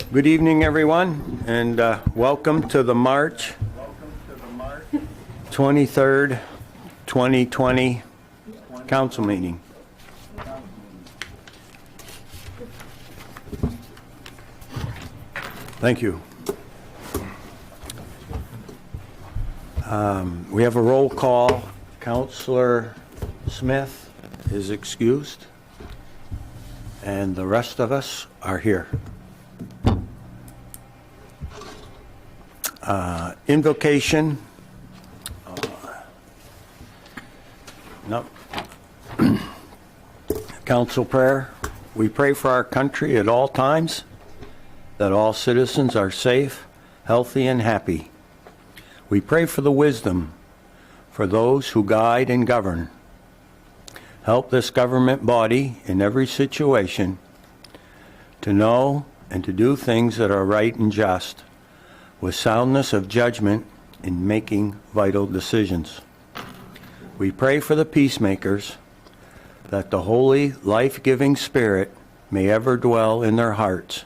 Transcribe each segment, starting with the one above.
Good evening, everyone, and welcome to the March 23rd, 2020 council meeting. Thank you. We have a roll call. Councillor Smith is excused, and the rest of us are here. Invocation. No. Council prayer. We pray for our country at all times, that all citizens are safe, healthy, and happy. We pray for the wisdom for those who guide and govern. Help this government body in every situation to know and to do things that are right and just, with soundness of judgment in making vital decisions. We pray for the peacemakers, that the holy, life-giving Spirit may ever dwell in their hearts,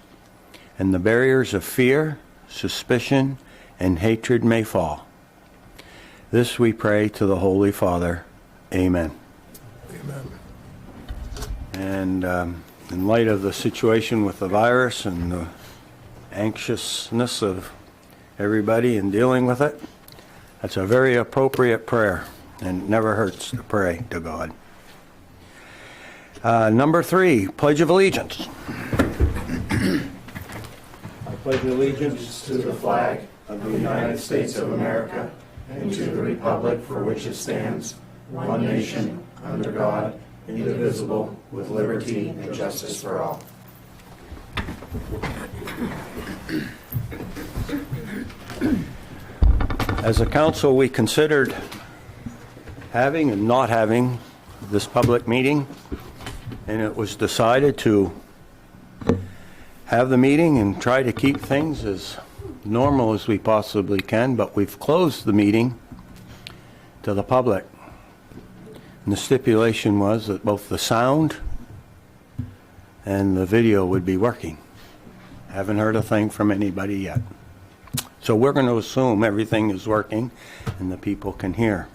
and the barriers of fear, suspicion, and hatred may fall. This we pray to the Holy Father. Amen. Amen. And in light of the situation with the virus and the anxiousness of everybody in dealing with it, that's a very appropriate prayer, and it never hurts to pray to God. Number 3, Pledge of Allegiance. I pledge allegiance To the flag of the United States of America and to the republic for which it stands, one nation, under God, indivisible, with liberty and justice for all. As a council, we considered having and not having this public meeting, and it was decided to have the meeting and try to keep things as normal as we possibly can, but we've closed the meeting to the public. And the stipulation was that both the sound and the video would be working. Haven't heard a thing from anybody yet. So we're going to assume everything is working and the people can hear.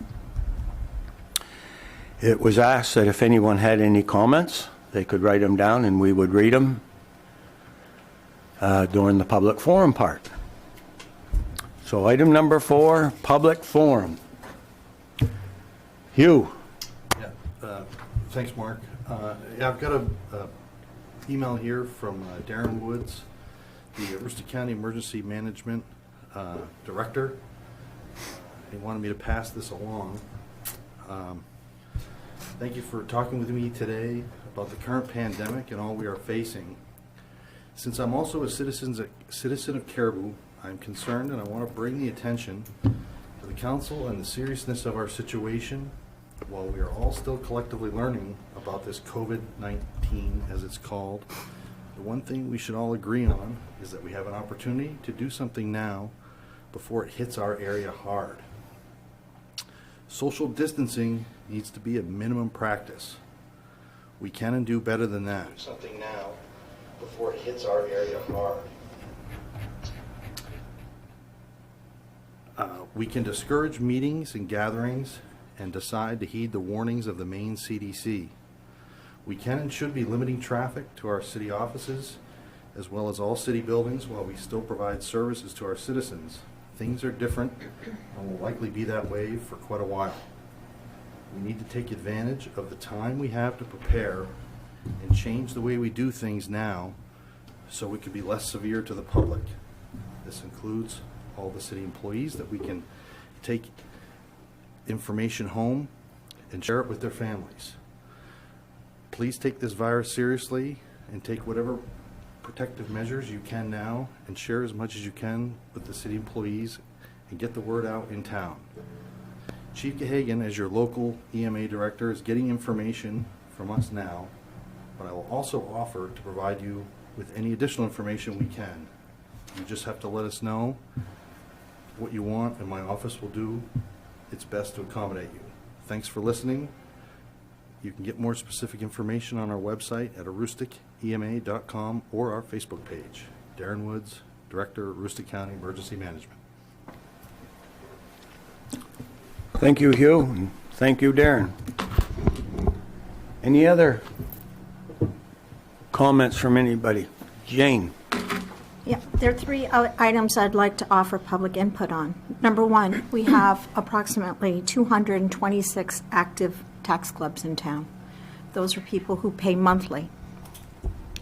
It was asked that if anyone had any comments, they could write them down and we would read them during the public forum part. So item number 4, public forum. Hugh. Yeah, thanks, Mark. Yeah, I've got a email here from Darren Woods, the Aroostook County Emergency Management Director. He wanted me to pass this along. Thank you for talking with me today about the current pandemic and all we are facing. Since I'm also a citizen of Caribou, I'm concerned and I want to bring the attention to the council and the seriousness of our situation while we are all still collectively learning about this COVID-19, as it's called. The one thing we should all agree on is that we have an opportunity to do something now before it hits our area hard. Social distancing needs to be a minimum practice. We can and do better than that. Do something now before it hits our area hard. We can discourage meetings and gatherings and decide to heed the warnings of the Maine CDC. We can and should be limiting traffic to our city offices as well as all city buildings while we still provide services to our citizens. Things are different and will likely be that way for quite a while. We need to take advantage of the time we have to prepare and change the way we do things now so we can be less severe to the public. This includes all the city employees, that we can take information home and share it with their families. Please take this virus seriously and take whatever protective measures you can now and share as much as you can with the city employees and get the word out in town. Chief Gahagan, as your local EMA director, is getting information from us now, but I will also offer to provide you with any additional information we can. You just have to let us know what you want, and my office will do its best to accommodate you. Thanks for listening. You can get more specific information on our website at aroostookema.com or our Facebook page. Darren Woods, Director, Aroostook County Emergency Management. Thank you, Hugh, and thank you, Darren. Any other comments from anybody? Jane? Yeah, there are three items I'd like to offer public input on. Number one, we have approximately 226 active tax clubs in town. Those are people who pay monthly.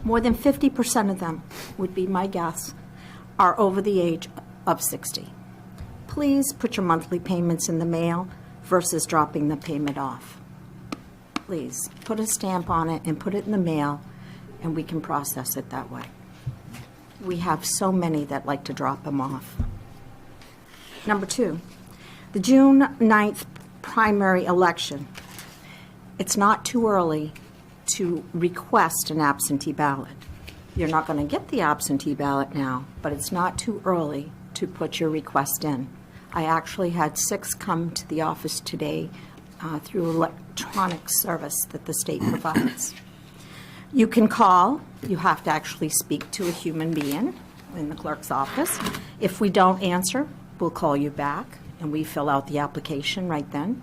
More than 50% of them, would be my guess, are over the age of 60. Please put your monthly payments in the mail versus dropping the payment off. Please, put a stamp on it and put it in the mail, and we can process it that way. We have so many that like to drop them off. Number two, the June 9th primary election. It's not too early to request an absentee ballot. You're not going to get the absentee ballot now, but it's not too early to put your request in. I actually had 6 come to the office today through electronic service that the state provides. You can call. You have to actually speak to a human being in the clerk's office. If we don't answer, we'll call you back, and we fill out the application right then.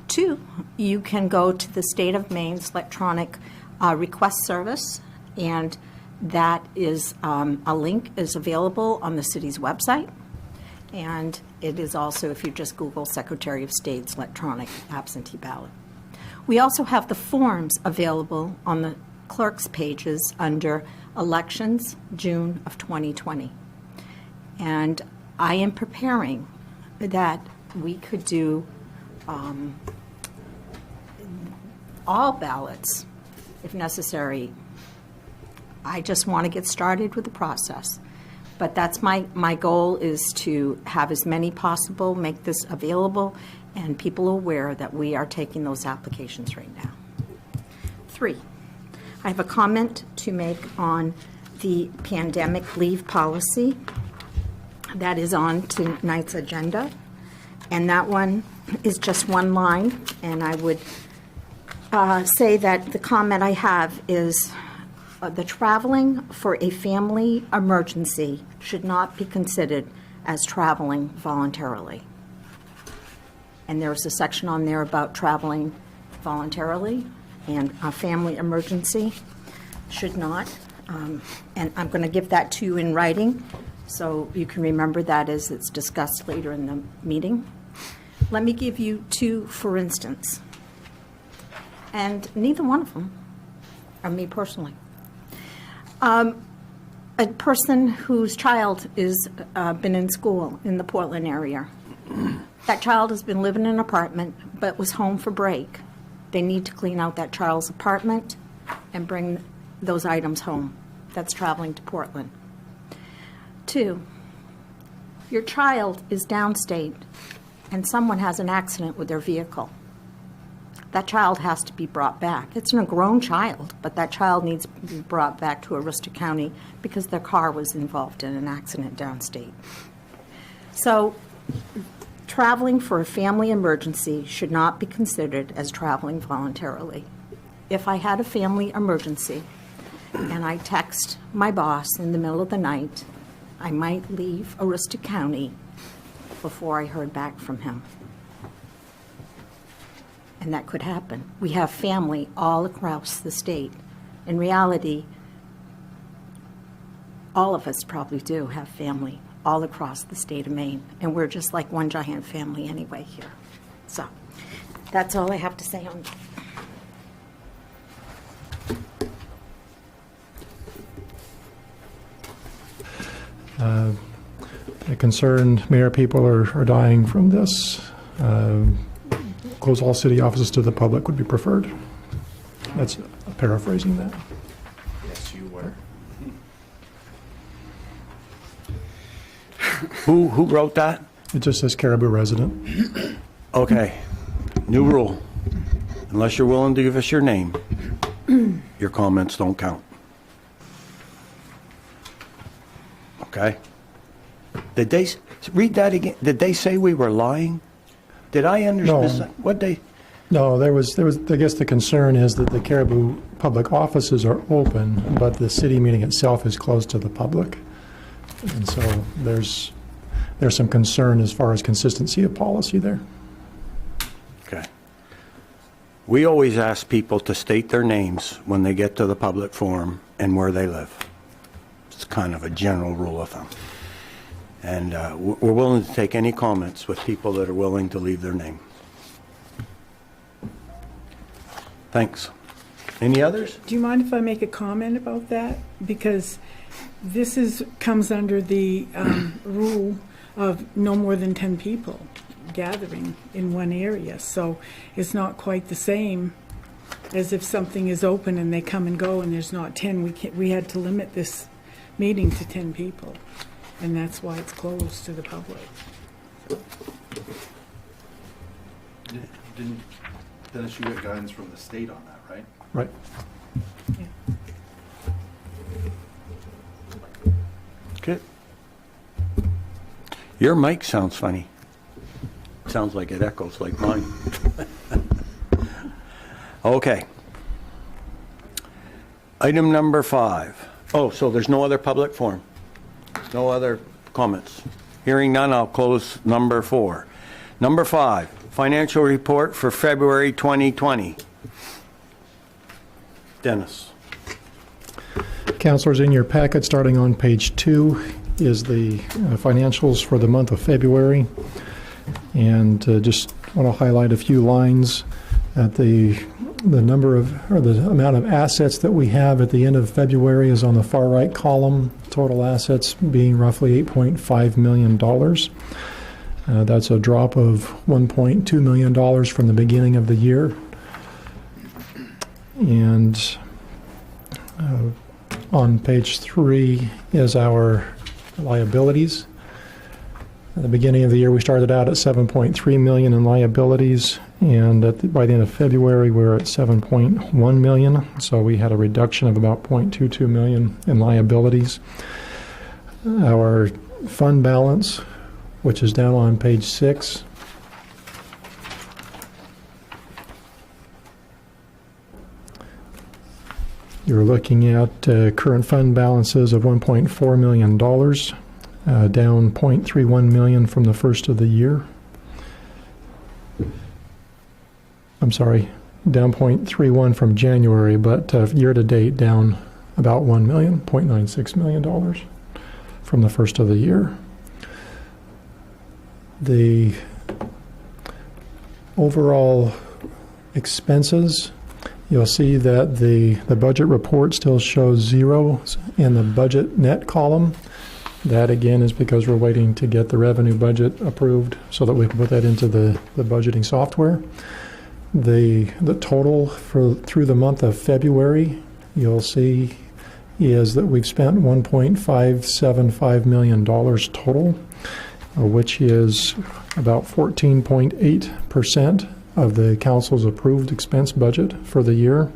2, you can go to the State of Maine's electronic request service, and that is a link is available on the city's website. And it is also, if you just Google Secretary of State's electronic absentee ballot. We also have the forms available on the clerk's pages under Elections, June of 2020. And I am preparing that we could do all ballots if necessary. I just want to get started with the process. But that's my goal, is to have as many possible, make this available, and people aware that we are taking those applications right now. 3, I have a comment to make on the pandemic leave policy that is on tonight's agenda. And that one is just one line, and I would say that the comment I have is the traveling for a family emergency should not be considered as traveling voluntarily. And there's a section on there about traveling voluntarily, and a family emergency should not. And I'm going to give that to you in writing so you can remember that as it's discussed later in the meeting. Let me give you 2 for instance. And neither one of them are me personally. A person whose child is been in school in the Portland area. That child has been living in an apartment but was home for break. They need to clean out that child's apartment and bring those items home. That's traveling to Portland. 2, your child is downstate and someone has an accident with their vehicle. That child has to be brought back. It's a grown child, but that child needs to be brought back to Aroostook County because their car was involved in an accident downstate. So traveling for a family emergency should not be considered as traveling voluntarily. If I had a family emergency and I text my boss in the middle of the night, I might leave Aroostook County before I heard back from him. And that could happen. We have family all across the state. In reality, all of us probably do have family all across the state of Maine. And we're just like one giant family anyway here. So that's all I have to say on that. The concerned mayor people are dying from this. Close all city offices to the public would be preferred. That's paraphrasing that. Yes, you were. Who wrote that? It just says Caribou resident. Okay. New rule. Unless you're willing to give us your name, your comments don't count. Okay? Did they read that again? Did they say we were lying? Did I understand? No. What they? No, there was. I guess the concern is that the Caribou public offices are open, but the city meeting itself is closed to the public. And so there's some concern as far as consistency of policy there. Okay. We always ask people to state their names when they get to the public forum and where they live. It's kind of a general rule of thumb. And we're willing to take any comments with people that are willing to leave their name. Thanks. Any others? Do you mind if I make a comment about that? Because this comes under the rule of no more than 10 people gathering in one area. So it's not quite the same as if something is open and they come and go and there's not 10. We had to limit this meeting to 10 people, and that's why it's closed to the public. Didn't, Dennis, you get guidance from the state on that, right? Right. Okay. Your mic sounds funny. Sounds like it echoes like mine. Okay. Item number 5. Oh, so there's no other public forum? No other comments? Hearing none, I'll close number 4. Number 5, financial report for February 2020. Dennis. Councilors, in your packet, starting on page 2, is the financials for the month of February. And just want to highlight a few lines at the number of, or the amount of assets that we have at the end of February is on the far right column, total assets being roughly $8.5 million. That's a drop of $1.2 million from the beginning of the year. And on page 3 is our liabilities. At the beginning of the year, we started out at $7.3 million in liabilities, and by the end of February, we're at $7.1 million. So we had a reduction of about $0.22 million in liabilities. Our fund balance, which is down on page 6, you're looking at current fund balances of $1.4 million, down $0.31 million from the first of the year. I'm sorry, down $0.31 from January, but year-to-date down about $1 million, $0.96 million from the first of the year. The overall expenses, you'll see that the budget report still shows 0 in the budget net column. That, again, is because we're waiting to get the revenue budget approved so that we can put that into the budgeting software. The total through the month of February, you'll see, is that we've spent $1.575 million total, which is about 14.8% of the council's approved expense budget for the year.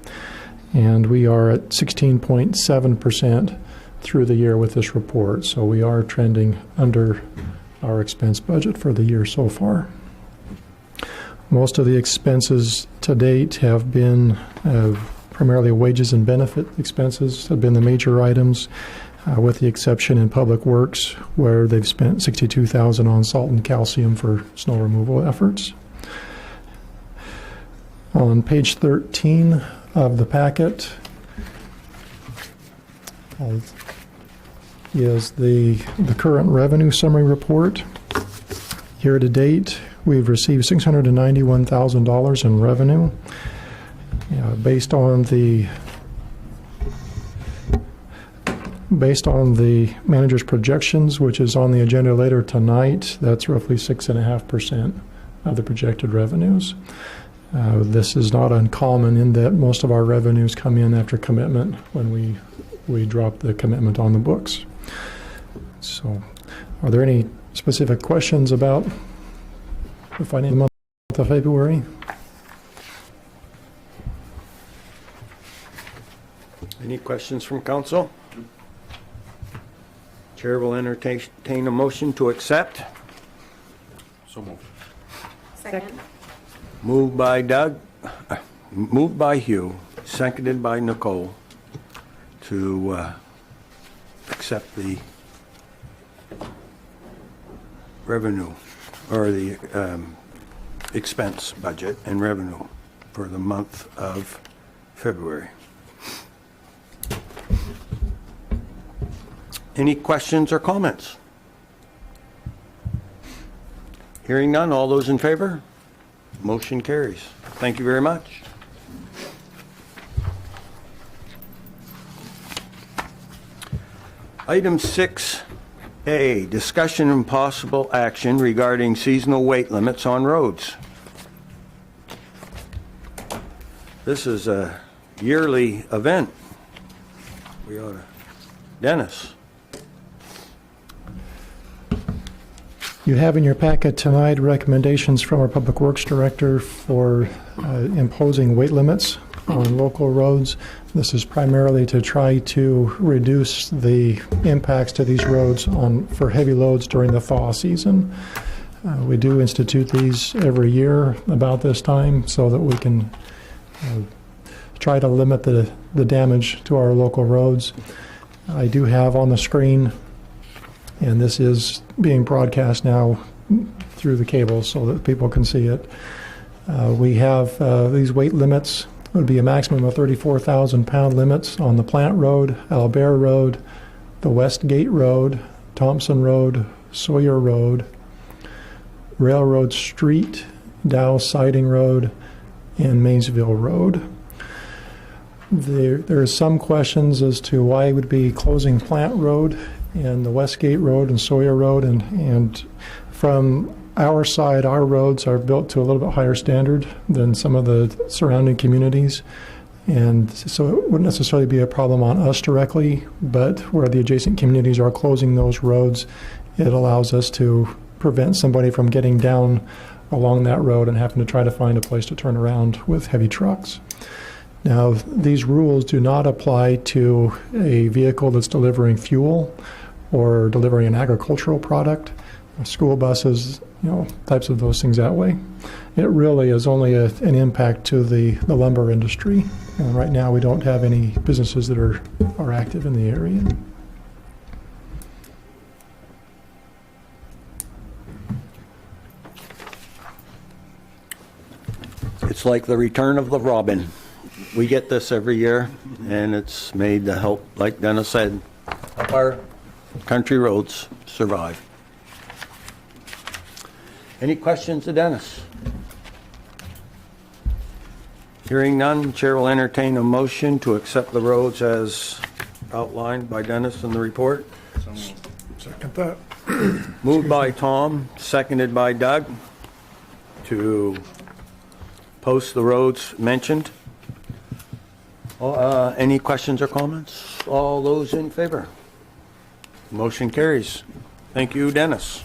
And we are at 16.7% through the year with this report. So we are trending under our expense budget for the year so far. Most of the expenses to date have been primarily wages and benefit expenses have been the major items, with the exception in Public Works, where they've spent $62,000 on salt and calcium for snow removal efforts. On page 13 of the packet is the current revenue summary report. Year to date, we've received $691,000 in revenue. Based on the manager's projections, which is on the agenda later tonight, that's roughly 6.5% of the projected revenues. This is not uncommon in that most of our revenues come in after commitment when we drop the commitment on the books. So, are there any specific questions about the financial month of February? Any questions from council? Chair will entertain a motion to accept. So moved. Second. Moved by Doug, moved by Hugh, seconded by Nicole to accept the revenue, or the expense budget and revenue for the month of February. Any questions or comments? Hearing none, all those in favor? Motion carries. Thank you very much. Item 6A, discussion and possible action regarding seasonal weight limits on roads. This is a yearly event. We ought to. Dennis. You have in your packet tonight recommendations from our Public Works Director for imposing weight limits on local roads. This is primarily to try to reduce the impacts to these roads for heavy loads during the thaw season. We do institute these every year about this time so that we can try to limit the damage to our local roads. I do have on the screen, and this is being broadcast now through the cable so that people can see it. We have these weight limits. It would be a maximum of 34,000 pound limits on the Plant Road, Albert Road, the Westgate Road, Thompson Road, Sawyer Road, Railroad Street, Dow Siding Road, and Maysville Road. There are some questions as to why it would be closing Plant Road and the Westgate Road and Sawyer Road, and from our side, our roads are built to a little bit higher standard than some of the surrounding communities, and so it wouldn't necessarily be a problem on us directly, but where the adjacent communities are closing those roads, it allows us to prevent somebody from getting down along that road and having to try to find a place to turn around with heavy trucks. Now, these rules do not apply to a vehicle that's delivering fuel or delivering an agricultural product, school buses, types of those things that way. It really is only an impact to the lumber industry. And right now we don't have any businesses that are active in the area. It's like the return of the robin. We get this every year, and it's made to help, like Dennis said, help our country roads survive. Any questions of Dennis? Hearing none, Chair will entertain a motion to accept the roads as outlined by Dennis in the report. Second that. Moved by Tom, seconded by Doug, to post the roads mentioned. Any questions or comments? All those in favor? Motion carries. Thank you, Dennis.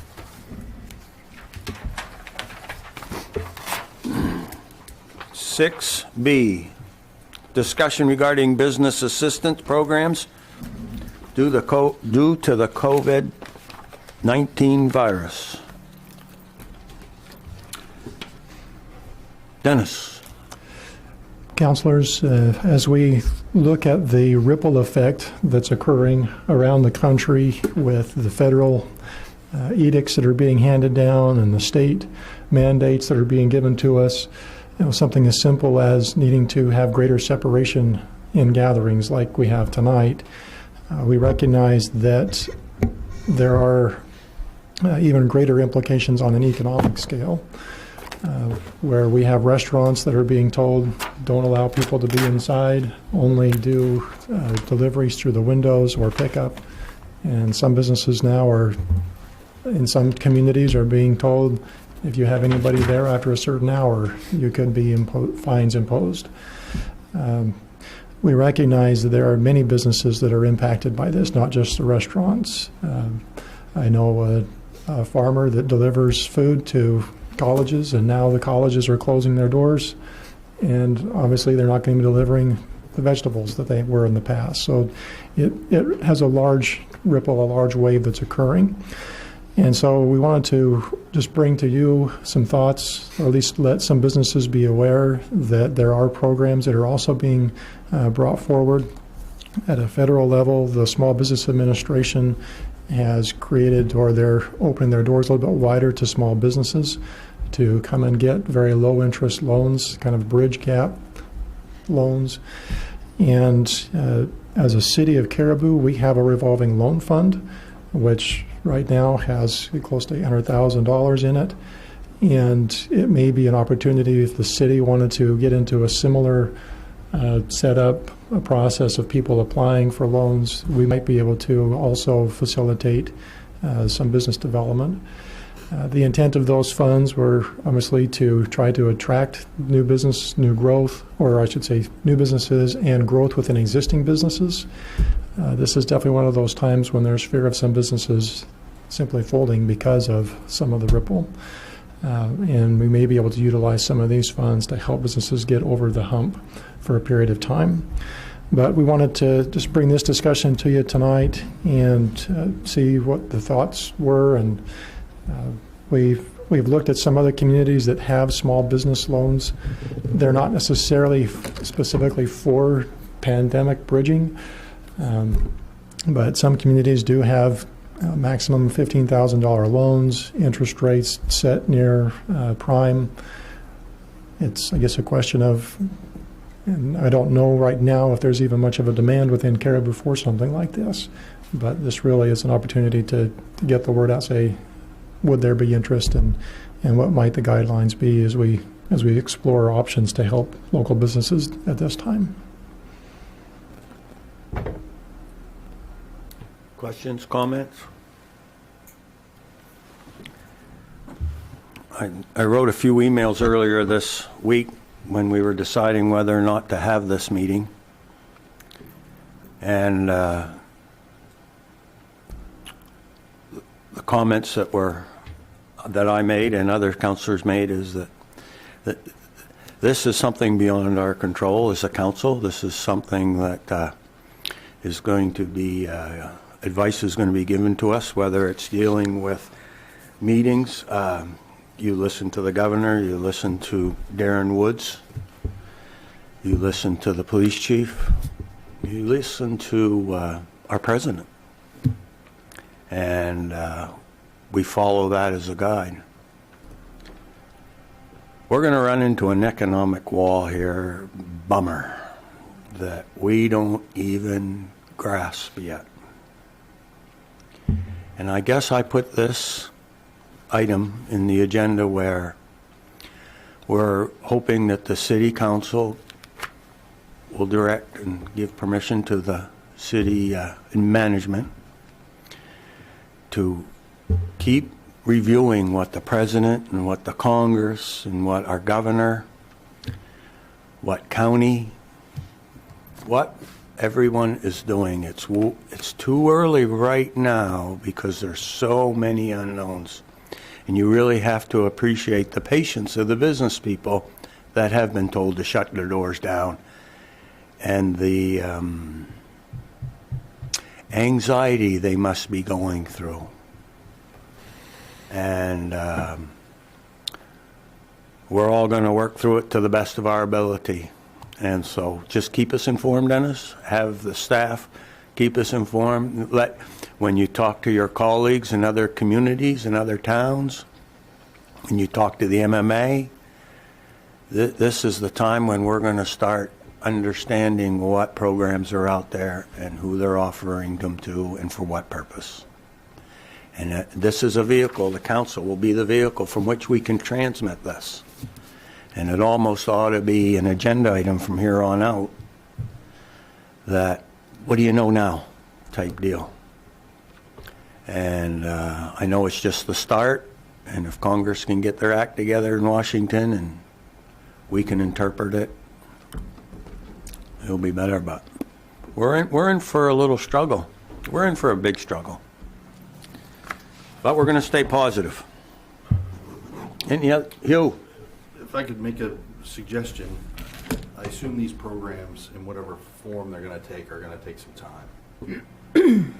Six B, discussion regarding business assistance programs due to the COVID-19 virus. Dennis. Councilors, as we look at the ripple effect that's occurring around the country with the federal edicts that are being handed down and the state mandates that are being given to us, something as simple as needing to have greater separation in gatherings like we have tonight, we recognize that there are even greater implications on an economic scale. Where we have restaurants that are being told don't allow people to be inside, only do deliveries through the windows or pickup. And some businesses now are, in some communities, are being told if you have anybody there after a certain hour, you could be fines imposed. We recognize that there are many businesses that are impacted by this, not just the restaurants. I know a farmer that delivers food to colleges, and now the colleges are closing their doors, and obviously they're not going to be delivering the vegetables that they were in the past. So it has a large ripple, a large wave that's occurring. And so we wanted to just bring to you some thoughts, or at least let some businesses be aware that there are programs that are also being brought forward at a federal level. The Small Business Administration has created, or they're opening their doors a little bit wider to small businesses to come and get very low interest loans, kind of bridge gap loans. And as a city of Caribou, we have a revolving loan fund, which right now has close to $800,000 in it. And it may be an opportunity if the city wanted to get into a similar setup, a process of people applying for loans. We might be able to also facilitate some business development. The intent of those funds were obviously to try to attract new business, new growth, or I should say new businesses and growth within existing businesses. This is definitely one of those times when there's fear of some businesses simply folding because of some of the ripple. And we may be able to utilize some of these funds to help businesses get over the hump for a period of time. But we wanted to just bring this discussion to you tonight and see what the thoughts were. And we've looked at some other communities that have small business loans. They're not necessarily specifically for pandemic bridging, but some communities do have maximum $15,000 loans, interest rates set near prime. It's, I guess, a question of, and I don't know right now if there's even much of a demand within Caribou for something like this, but this really is an opportunity to get the word out, say, would there be interest, and what might the guidelines be as we explore options to help local businesses at this time. Questions, comments? I wrote a few emails earlier this week when we were deciding whether or not to have this meeting. And the comments that I made and other councillors made is that this is something beyond our control as a council. This is something that is going to be, advice is going to be given to us, whether it's dealing with meetings. You listen to the governor, you listen to Darren Woods, you listen to the police chief, you listen to our president. And we follow that as a guide. We're going to run into an economic wall here, bummer, that we don't even grasp yet. And I guess I put this item in the agenda where we're hoping that the city council will direct and give permission to the city management to keep reviewing what the president and what the Congress and what our governor, what county, what everyone is doing. It's too early right now because there's so many unknowns. And you really have to appreciate the patience of the business people that have been told to shut their doors down. And the anxiety they must be going through. And we're all going to work through it to the best of our ability. And so just keep us informed, Dennis. Have the staff keep us informed. When you talk to your colleagues in other communities and other towns, when you talk to the MMA, this is the time when we're going to start understanding what programs are out there and who they're offering them to and for what purpose. And this is a vehicle, the council will be the vehicle from which we can transmit this. And it almost ought to be an agenda item from here on out that, what do you know now type deal. And I know it's just the start, and if Congress can get their act together in Washington and we can interpret it, it'll be better. But we're in for a little struggle. We're in for a big struggle. But we're going to stay positive. Any other? Hugh? If I could make a suggestion, I assume these programs, in whatever form they're going to take, are going to take some time.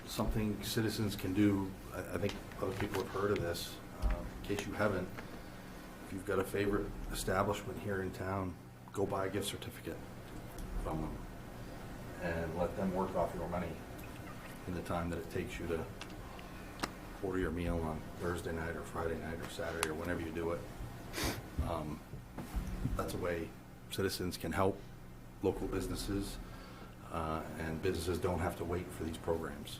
Something citizens can do, I think other people have heard of this, in case you haven't, if you've got a favorite establishment here in town, go buy a gift certificate from them and let them work off your money in the time that it takes you to order your meal on Thursday night or Friday night or Saturday or whenever you do it. That's a way citizens can help local businesses, and businesses don't have to wait for these programs.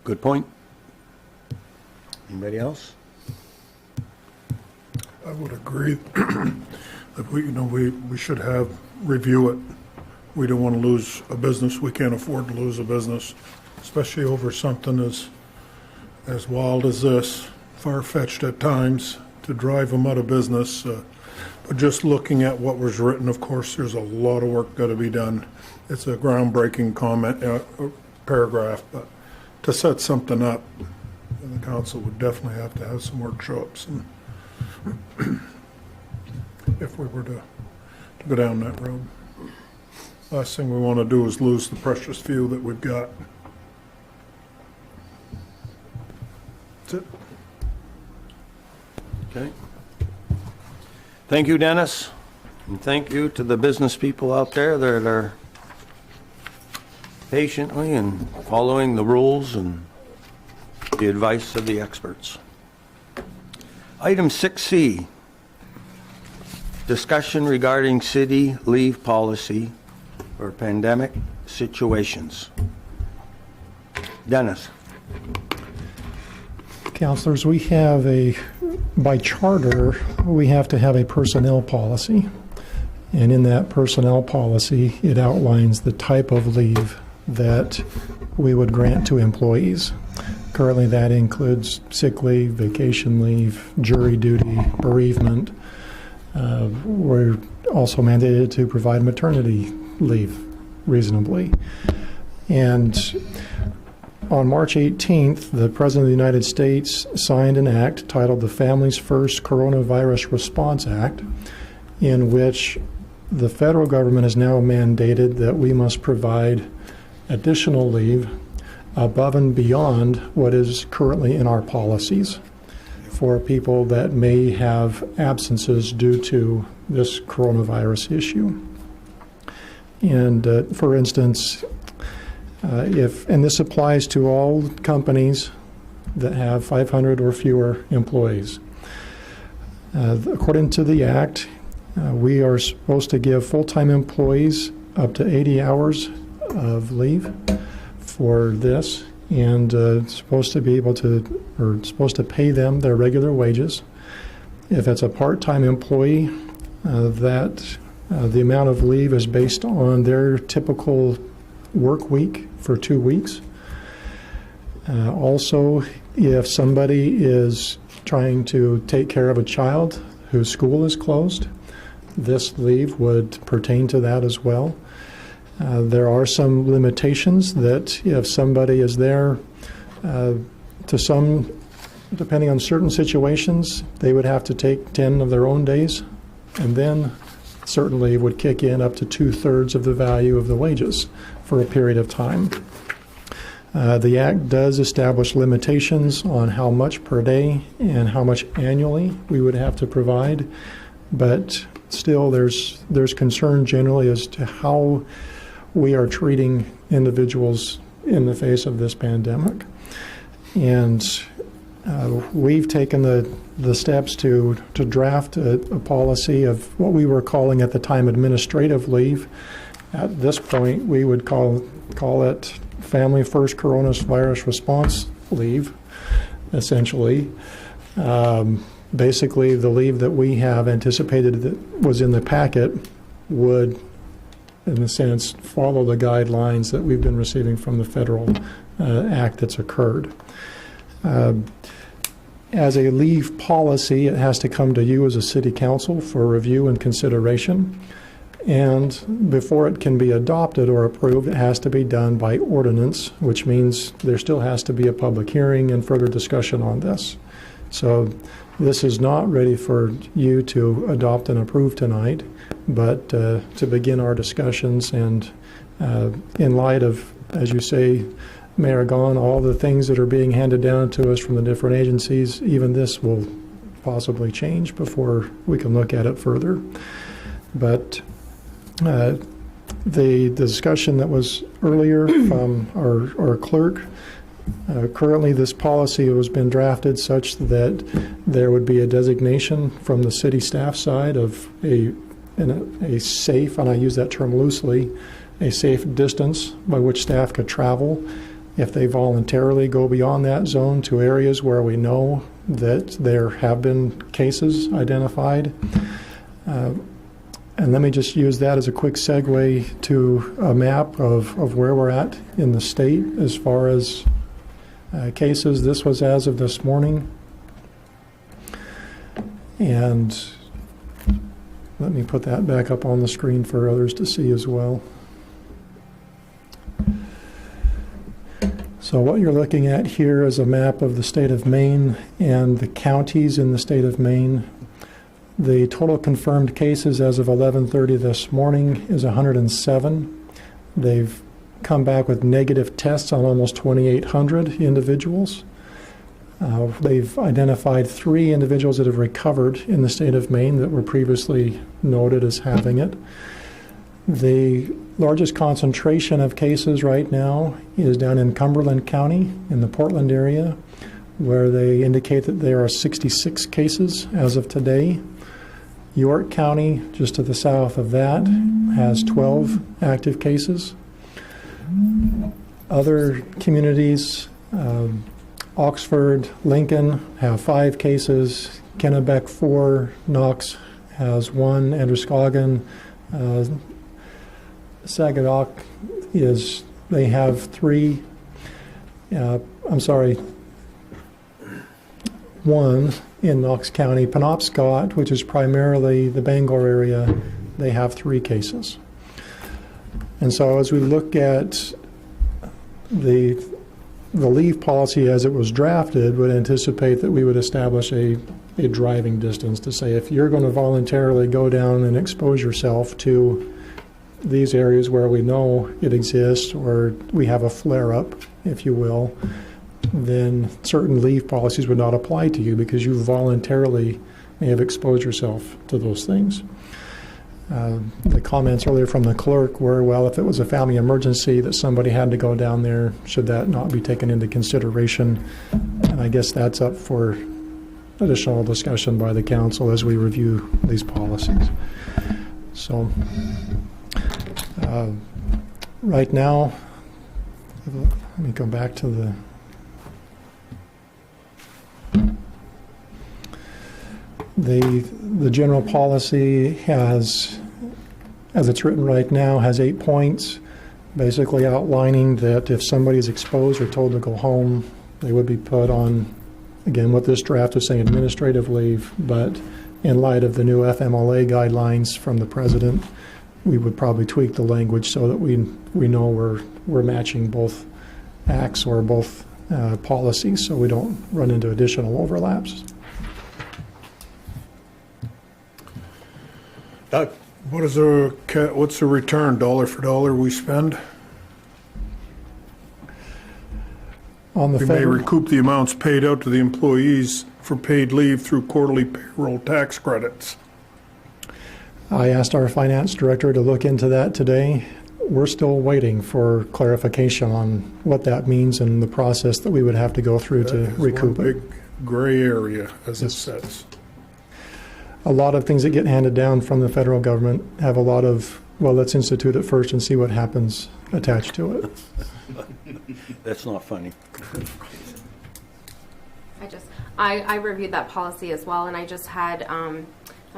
Good point. Anybody else? I would agree that we should review it. We don't want to lose a business. We can't afford to lose a business, especially over something as wild as this, far-fetched at times, to drive them out of business. But just looking at what was written, of course, there's a lot of work got to be done. It's a groundbreaking paragraph, but to set something up, the council would definitely have to have some workshops, and if we were to go down that road. Last thing we want to do is lose the precious few that we've got. That's it. Okay. Thank you, Dennis, and thank you to the business people out there that are patiently and following the rules and the advice of the experts. Item 6C, discussion regarding city leave policy for pandemic situations. Dennis. Councilors, we have by charter, we have to have a personnel policy. And in that personnel policy, it outlines the type of leave that we would grant to employees. Currently, that includes sick leave, vacation leave, jury duty, bereavement. We're also mandated to provide maternity leave reasonably. And on March 18th, the President of the United States signed an act titled the Families First Coronavirus Response Act, in which the federal government has now mandated that we must provide additional leave above and beyond what is currently in our policies for people that may have absences due to this coronavirus issue. And for instance, and this applies to all companies that have 500 or fewer employees. According to the Act, we are supposed to give full-time employees up to 80 hours of leave for this, and supposed to pay them their regular wages. If it's a part-time employee, the amount of leave is based on their typical work week for 2 weeks. Also, if somebody is trying to take care of a child whose school is closed, this leave would pertain to that as well. There are some limitations that if somebody is there depending on certain situations, they would have to take 10 of their own days, and then certain leave would kick in up to 2/3 of the value of the wages for a period of time. The Act does establish limitations on how much per day and how much annually we would have to provide, but still there's concern generally as to how we are treating individuals in the face of this pandemic. And we've taken the steps to draft a policy of what we were calling at the time administrative leave. At this point, we would call it Family First Coronavirus Response Leave, essentially. Basically, the leave that we have anticipated that was in the packet would, in a sense, follow the guidelines that we've been receiving from the federal act that's occurred. As a leave policy, it has to come to you as a city council for review and consideration. And before it can be adopted or approved, it has to be done by ordinance, which means there still has to be a public hearing and further discussion on this. So this is not ready for you to adopt and approve tonight, but to begin our discussions. And in light of, as you say, Mayor Gahn, all the things that are being handed down to us from the different agencies, even this will possibly change before we can look at it further. But The discussion that was earlier from our clerk, currently this policy has been drafted such that there would be a designation from the city staff side of a safe, and I use that term loosely, a safe distance by which staff could travel if they voluntarily go beyond that zone to areas where we know that there have been cases identified. And let me just use that as a quick segue to a map of where we're at in the state as far as cases. This was as of this morning. And let me put that back up on the screen for others to see as well. So what you're looking at here is a map of the state of Maine and the counties in the state of Maine. The total confirmed cases as of 11:30 this morning is 107. They've come back with negative tests on almost 2,800 individuals. They've identified 3 individuals that have recovered in the state of Maine that were previously noted as having it. The largest concentration of cases right now is down in Cumberland County in the Portland area, where they indicate that there are 66 cases as of today. York County, just to the south of that, has 12 active cases. Other communities, Oxford, Lincoln have 5 cases, Kennebec 4, Knox has 1, Androscoggin, Sagadaw they have 3, 1 in Knox County. Penobscot, which is primarily the Bangor area, they have 3 cases. And so as we look at the leave policy as it was drafted, would anticipate that we would establish a driving distance to say if you're going to voluntarily go down and expose yourself to these areas where we know it exists or we have a flare-up, if you will, then certain leave policies would not apply to you because you voluntarily may have exposed yourself to those things. The comments earlier from the clerk were, well, if it was a family emergency that somebody had to go down there, should that not be taken into consideration? And I guess that's up for additional discussion by the council as we review these policies. So right now, let me go back to the general policy has, as it's written right now, has 8 points, basically outlining that if somebody is exposed or told to go home, they would be put on, again, what this draft is saying, administrative leave, but in light of the new FMLA guidelines from the president, we would probably tweak the language so that we know we're matching both acts or both policies, so we don't run into additional overlaps. Doug? What's the return, dollar for dollar we spend? On the We may federal, recoup the amounts paid out to the employees for paid leave through quarterly payroll tax credits. I asked our finance director to look into that today. We're still waiting for clarification on what that means and the process that we would have to go through to That is recoup one it. big gray area, as it Yes. says. A lot of things that get handed down from the federal government have a lot of, well, let's institute it first and see what happens attached to it. That's not funny. I reviewed that policy as well, and I just had, I'm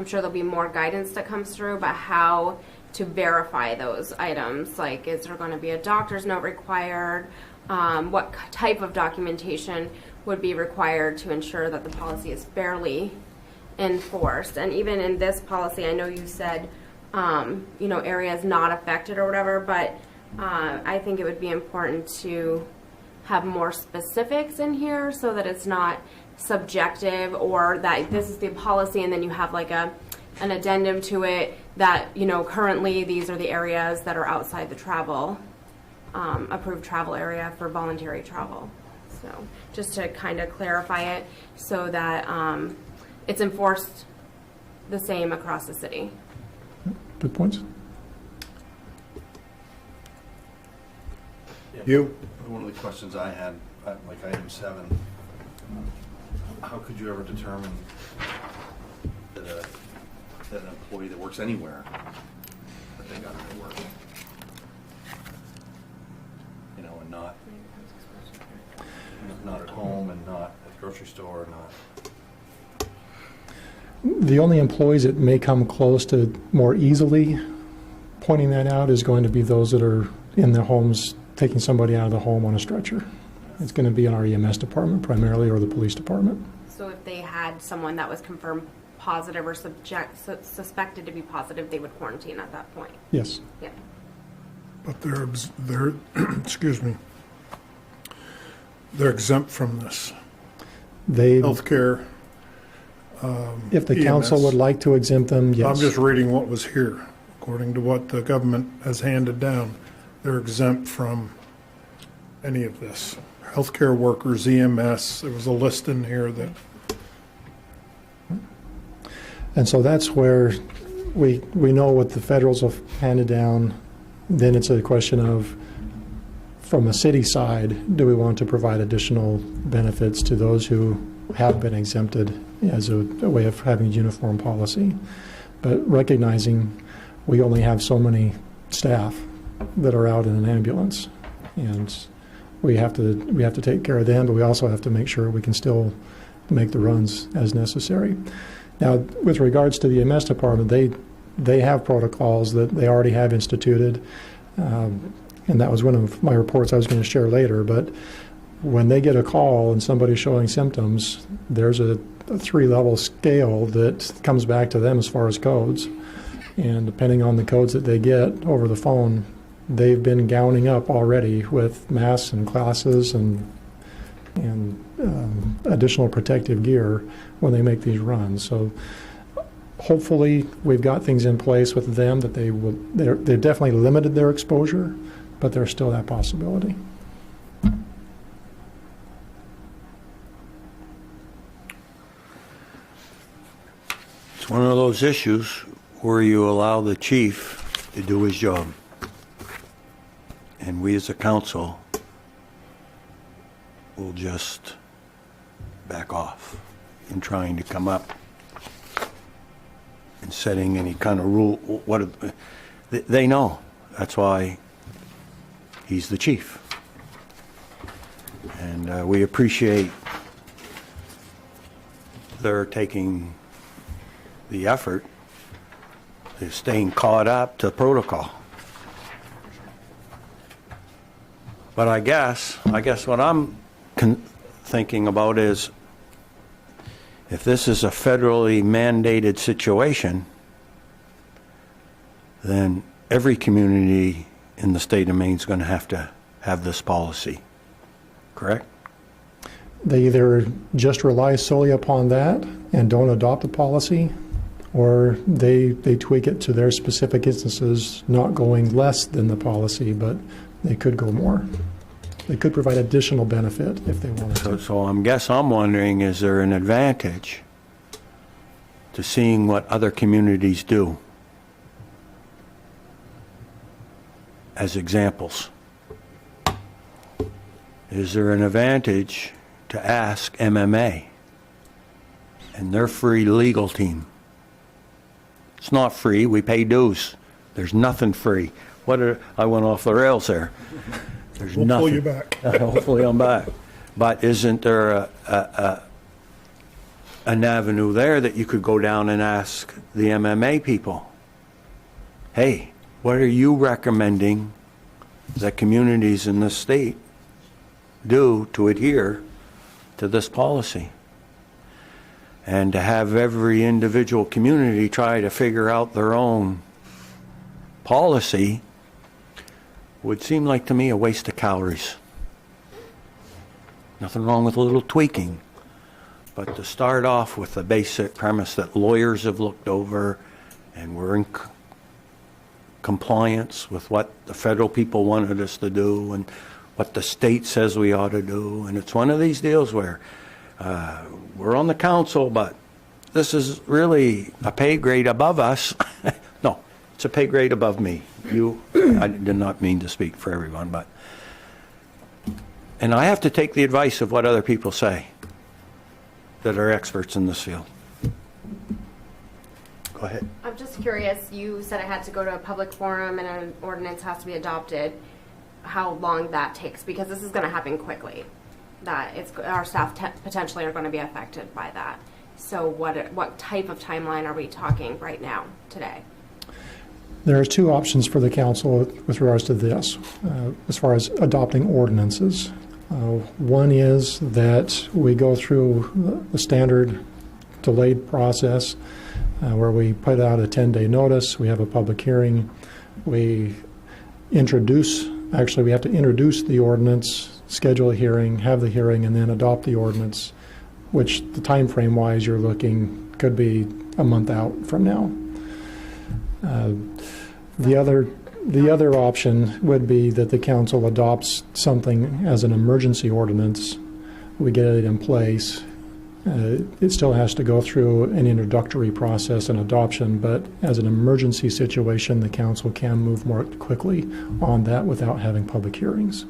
sure there'll be more guidance that comes through about how to verify those items. Like, is there going to be a doctor's note required? What type of documentation would be required to ensure that the policy is fairly enforced? And even in this policy, I know you said, areas not affected or whatever, but I think it would be important to have more specifics in here so that it's not subjective, or that this is the policy and then you have like an addendum to it that, currently these are the areas that are outside the travel, approved travel area for voluntary travel. So just to kind of clarify it so that it's enforced the same across the city. Good points. You? One of the questions I had, like item 7, how could you ever determine that an employee that works anywhere, that they got to work? You know, and not at home and not at the grocery store, not. The only employees that may come close to more easily pointing that out is going to be those that are in their homes taking somebody out of the home on a stretcher. It's going to be in our EMS department primarily, or the police department. So if they had someone that was confirmed positive or suspected to be positive, they would quarantine at that point. Yes. Yeah. But they're excuse me, they're exempt from this. They, Healthcare. if the council EMS. would like to exempt them, yes. I'm just reading what was here. According to what the government has handed down, they're exempt from any of this. Healthcare workers, EMS, there was a list in here that, And so that's where we know what the federals have handed down. Then it's a question of, from a city side, do we want to provide additional benefits to those who have been exempted as a way of having uniform policy? But recognizing we only have so many staff that are out in an ambulance, and we have to take care of them, but we also have to make sure we can still make the runs as necessary. Now, with regards to the EMS department, they have protocols that they already have instituted, and that was one of my reports I was going to share later. But when they get a call and somebody's showing symptoms, there's a 3-level scale that comes back to them as far as codes. And depending on the codes that they get over the phone, they've been gowning up already with masks and glasses and additional protective gear when they make these runs. So hopefully we've got things in place with them that they've definitely limited their exposure, but there's still that possibility. It's one of those issues where you allow the chief to do his job. And we as a council will just back off in trying to come up and setting any kind of rule. They know. That's why he's the chief. And we appreciate their taking the effort. They're staying caught up to protocol. But I guess what I'm thinking about is, if this is a federally mandated situation, then every community in the state of Maine is going to have this policy, correct? They either just rely solely upon that and don't adopt the policy, or they tweak it to their specific instances, not going less than the policy, but they could go more. They could provide additional benefit if they wanted to. So I'm wondering, is there an advantage to seeing what other communities do as examples? Is there an advantage to ask MMA and their free legal team? It's not free. We pay dues. There's nothing free. I went off the rails there. There's we'll nothing. pull you back. Hopefully I'm back. But isn't there an avenue there that you could go down and ask the MMA people, hey, what are you recommending that communities in this state do to adhere to this policy? And to have every individual community try to figure out their own policy would seem like to me a waste of calories. Nothing wrong with a little tweaking, but to start off with the basic premise that lawyers have looked over and we're in compliance with what the federal people wanted us to do and what the state says we ought to do, and it's one of these deals where we're on the council, but this is really a pay grade above us. No, it's a pay grade above me. I did not mean to speak for everyone, but And I have to take the advice of what other people say that are experts in this field. Go ahead. I'm just curious, you said it had to go to a public forum and an ordinance has to be adopted, how long that takes, because this is going to happen quickly, that our staff potentially are going to be affected by that. So what type of timeline are we talking right now, today? There are two options for the council with regards to this, as far as adopting ordinances. One is that we go through the standard delayed process where we put out a 10-day notice, we have a public hearing, we have to introduce the ordinance, schedule a hearing, have the hearing, and then adopt the ordinance, which the time frame wise you're looking could be a month out from now. The other option would be that the council adopts something as an emergency ordinance. We get it in place. It still has to go through an introductory process and adoption, but as an emergency situation, the council can move more quickly on that without having public hearings.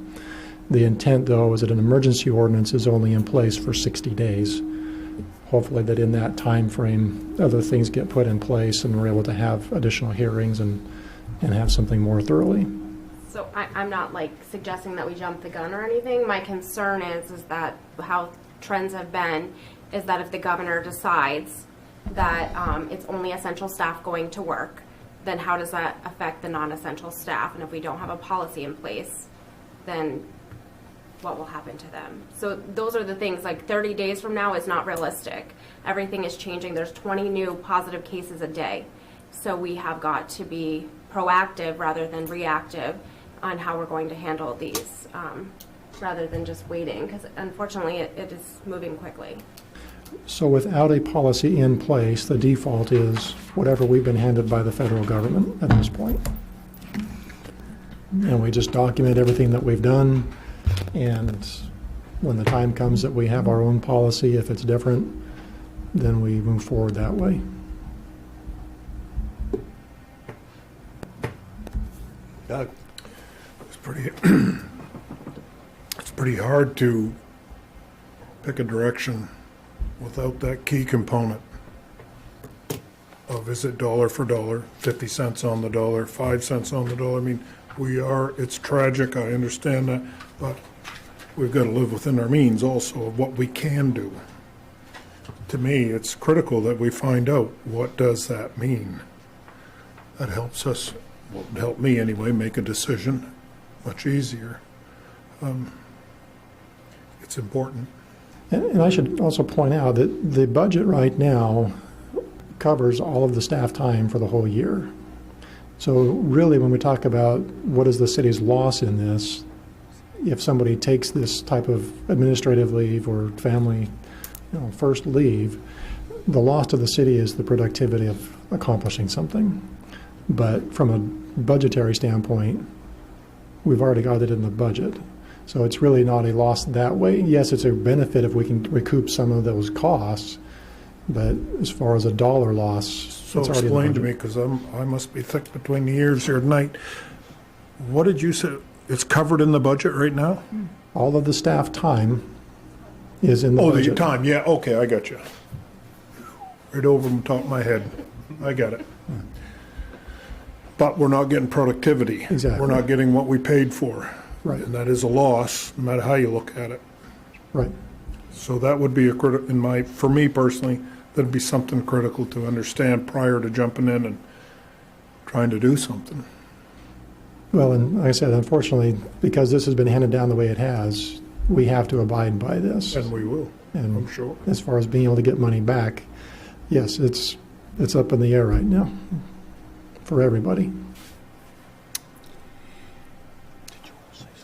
The intent, though, is that an emergency ordinance is only in place for 60 days. Hopefully that in that time frame, other things get put in place and we're able to have additional hearings and have something more thoroughly. So I'm not like suggesting that we jump the gun or anything. My concern is that how trends have been is that if the governor decides that it's only essential staff going to work, then how does that affect the non-essential staff? And if we don't have a policy in place, then what will happen to them? So those are the things, like 30 days from now is not realistic. Everything is changing. There's 20 new positive cases a day. So we have got to be proactive rather than reactive on how we're going to handle these, rather than just waiting, because unfortunately it is moving quickly. So without a policy in place, the default is whatever we've been handed by the federal government at this point. And we just document everything that we've done, and when the time comes that we have our own policy, if it's different, then we move forward that way. Doug? It's pretty hard to pick a direction without that key component of, is it dollar for dollar, 50 cents on the dollar, 5 cents on the dollar? I mean, it's tragic, I understand that, but we've got to live within our means also of what we can do. To me, it's critical that we find out, what does that mean? That helps us, well, help me anyway, make a decision much easier. It's important. And I should also point out that the budget right now covers all of the staff time for the whole year. So really, when we talk about what is the city's loss in this, if somebody takes this type of administrative leave or family, first leave, the loss to the city is the productivity of accomplishing something. But from a budgetary standpoint, we've already got it in the budget. So it's really not a loss that way. Yes, it's a benefit if we can recoup some of those costs, but as far as a dollar loss, So it's already in the explain to budget. me, because I must be thick between the ears here tonight. What did you say? It's covered in the budget right now? All of the staff time is in the Oh, budget. the time, yeah, okay, I got you. Right over the top of my head. I got it. But we're not getting productivity. Exactly. We're not getting what we paid for. Right. And that is a loss, no matter how you look at it. Right. So that would be for me personally, that'd be something critical to understand prior to jumping in and trying to do something. Well, and like I said, unfortunately, because this has been handed down the way it has, we have to abide by this. And we will, And I'm sure. as far as being able to get money back, yes, it's up in the air right now for everybody.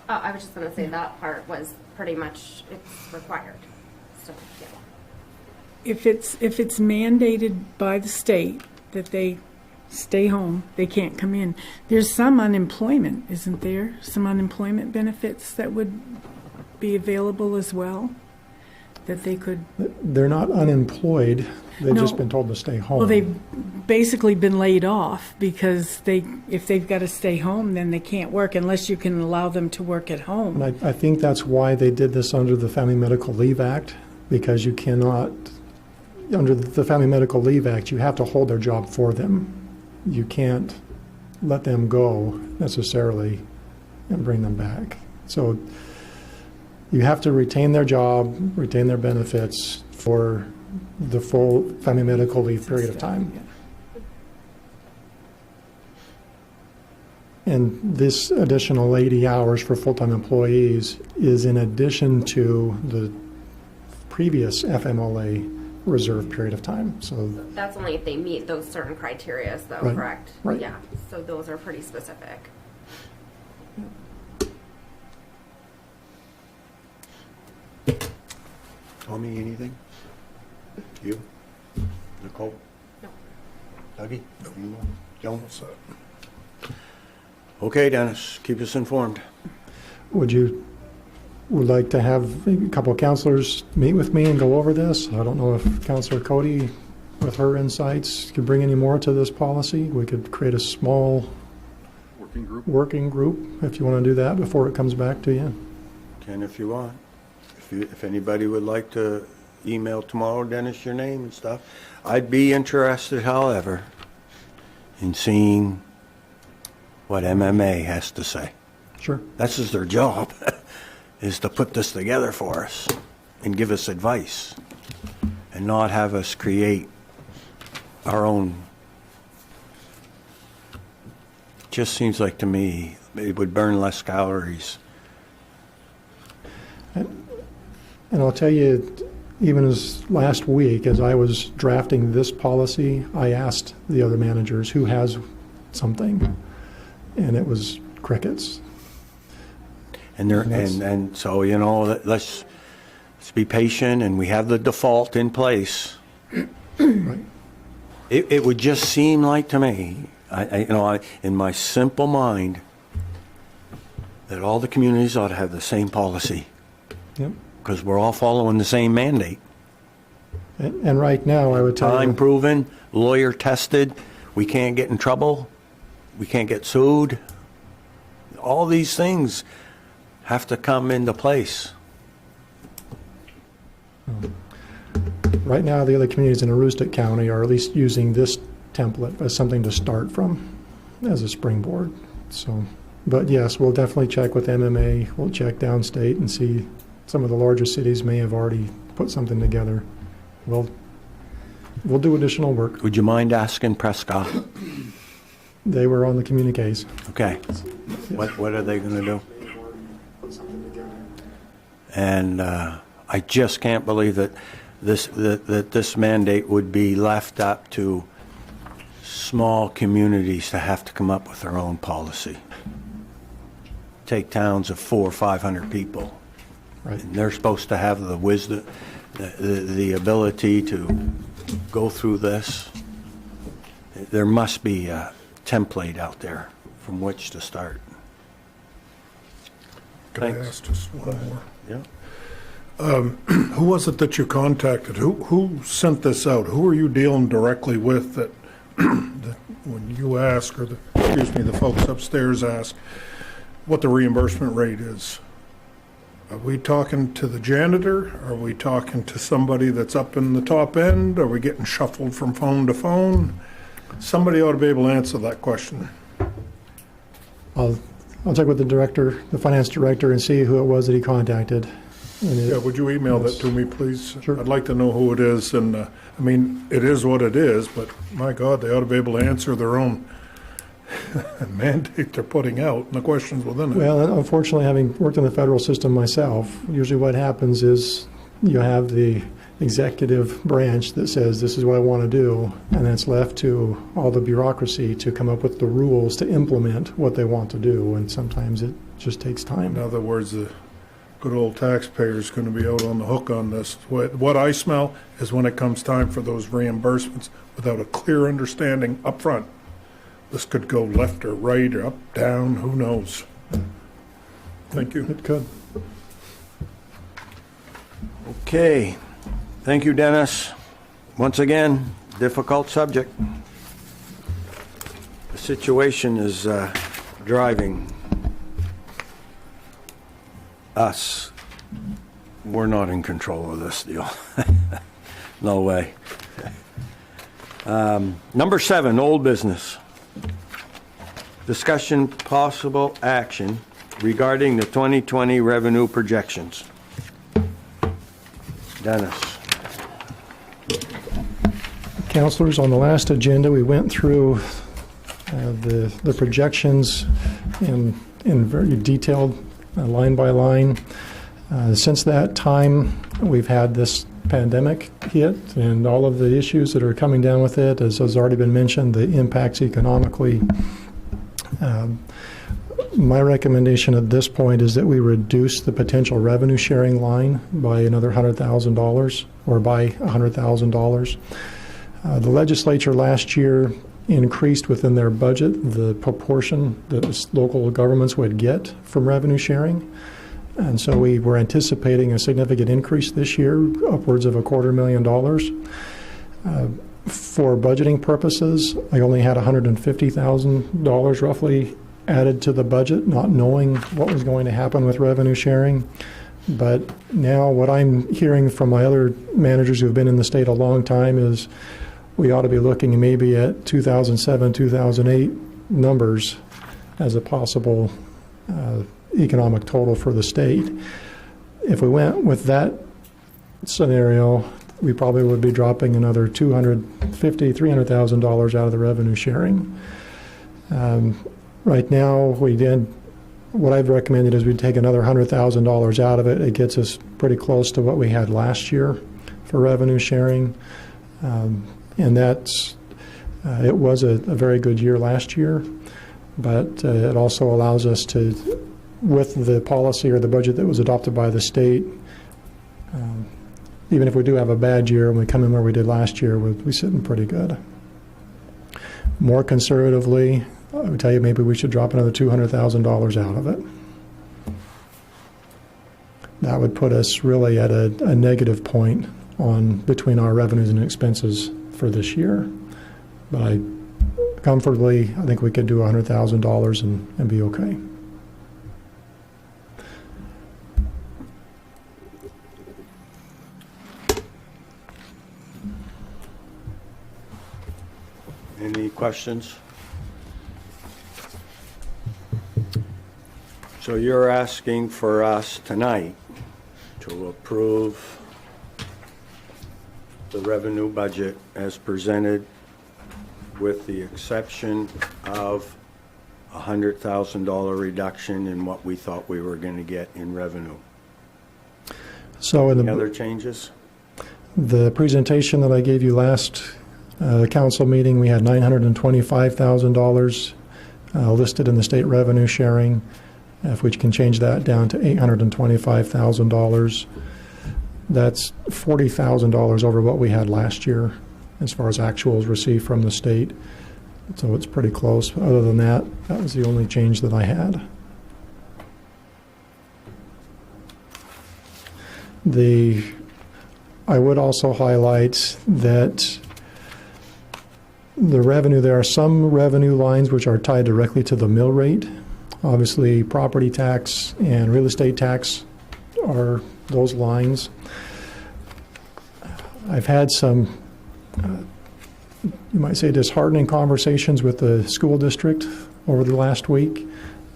Oh, I was just going to say that part was pretty much, it's required. So, yeah. If it's mandated by the state that they stay home, they can't come in. There's some unemployment, isn't there? Some unemployment benefits that would be available as well, that they could. They're not unemployed. They've just No. been told to stay home. Well, they've basically been laid off because if they've got to stay home, then they can't work unless you can allow them to work at home. And I think that's why they did this under the Family Medical Leave Act, because you cannot, under the Family Medical Leave Act, you have to hold their job for them. You can't let them go necessarily and bring them back. So you have to retain their job, retain their benefits for the full family medical leave period of time. And this additional 80 hours for full-time employees is in addition to the previous FMLA reserve period of time. So That's only if they meet those certain criteria, though, Right, correct? right. Yeah, so those are pretty specific. Tommy, anything? You? Nicole? No. Dougie? No. Joan? Okay, Dennis, keep us informed. would like to have a couple of counselors meet with me and go over this? I don't know if Counselor Cody, with her insights, could bring any more to this policy. We could create a small working group, if you want to do that, before it comes back to you. Can if you want. If anybody would like to email tomorrow, Dennis, your name and stuff. I'd be interested, however, in seeing what MMA has to say. Sure. That's just their job, is to put this together for us and give us advice and not have us create our own. Just seems like to me it would burn less calories. And I'll tell you, even as last week, as I was drafting this policy, I asked the other managers who has something, and it was crickets. And there, That's- and so, let's be patient, and we have the default in place. Right. It would just seem like to me, in my simple mind, that all the communities ought to have the same policy, Yep. because we're all following the same mandate. And right now, I would tell Time you, proven, lawyer tested, we can't get in trouble, we can't get sued. All these things have to come into place. right now, the other communities in Aroostook County are at least using this template as something to start from, as a springboard. So, but yes, we'll definitely check with MMA. We'll check downstate and see. Some of the larger cities may have already put something together. We'll do additional work. Would you mind asking Prescott? They were on the communiques. Okay. What are they going to do? And I just can't believe that this mandate would be left up to small communities to have to come up with their own policy. Take towns of 400 or 500 people. Right. And they're supposed to have the wisdom, the ability to go through this. There must be a template out there from which to start. Can I Thanks. ask just one more? Yeah. Who was it that you contacted? Who sent this out? Who are you dealing directly with that, that when you ask, or the folks upstairs ask, what the reimbursement rate is? Are we talking to the janitor? Are we talking to somebody that's up in the top end? Are we getting shuffled from phone to phone? Somebody ought to be able to answer that question. I'll check with the director, the finance director, and see who it was that he contacted. And Yeah, would you email that to me, please? Sure. I'd like to know who it is, and, it is what it is, but my God, they ought to be able to answer their own mandate they're putting out, and the questions within it. Well, unfortunately, having worked in the federal system myself, usually what happens is you have the executive branch that says, this is what I want to do, and it's left to all the bureaucracy to come up with the rules to implement what they want to do, and sometimes it just takes time. In other words, the good old taxpayer's going to be out on the hook on this. What I smell is when it comes time for those reimbursements, without a clear understanding up front, this could go left or right or up, down, who knows? Thank you. It could. Okay. Thank you, Dennis. Once again, difficult subject. The situation is driving us. We're not in control of this deal. No way. Number 7, old business. Discussion possible action regarding the 2020 revenue projections. Dennis. Councilors, on the last agenda, we went through the projections in very detailed, line by line. Since that time, we've had this pandemic hit and all of the issues that are coming down with it, as has already been mentioned, the impacts economically. My recommendation at this point is that we reduce the potential revenue sharing line by another $100,000 or by $100,000. The legislature last year increased within their budget the proportion that local governments would get from revenue sharing. And so we were anticipating a significant increase this year, upwards of $250,000. For budgeting purposes, I only had $150,000 roughly added to the budget, not knowing what was going to happen with revenue sharing. But now what I'm hearing from my other managers who have been in the state a long time is we ought to be looking maybe at 2007, 2008 numbers as a possible economic total for the state. If we went with that scenario, we probably would be dropping another $250,000, $300,000 out of the revenue sharing. Right now, what I've recommended is we take another $100,000 out of it. It gets us pretty close to what we had last year for revenue sharing. And that's, it was a very good year last year, but it also allows us to, with the policy or the budget that was adopted by the state, even if we do have a bad year and we come in where we did last year, we're sitting pretty good. More conservatively, I would tell you maybe we should drop another $200,000 out of it. That would put us really at a negative point between our revenues and expenses for this year. But I think we could do $100,000 and be okay. Any questions? So you're asking for us tonight to approve the revenue budget as presented, with the exception of a $100,000 reduction in what we thought we were going to get in revenue. So in Any other changes? the presentation that I gave you last council meeting, we had $925,000 listed in the state revenue sharing. If we can change that down to $825,000, that's $40,000 over what we had last year as far as actuals received from the state. So it's pretty close. Other than that, that was the only change that I had. I would also highlight that the revenue, there are some revenue lines which are tied directly to the mill rate. Obviously, property tax and real estate tax are those lines. I've had some, you might say, disheartening conversations with the school district over the last week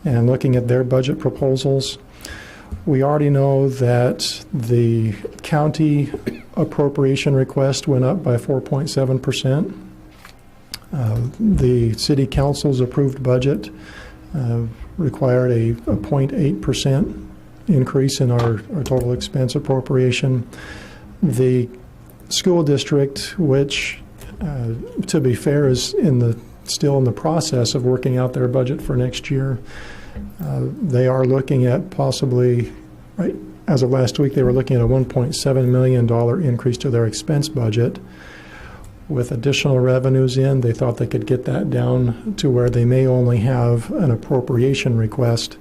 and looking at their budget proposals. We already know that the county appropriation request went up by 4.7%. The city council's approved budget required a 0.8% increase in our total expense appropriation. The school district, which, to be fair, is still in the process of working out their budget for next year, they are looking at possibly, right, as of last week, they were looking at a $1.7 million increase to their expense budget. With additional revenues in, they thought they could get that down to where they may only have an appropriation request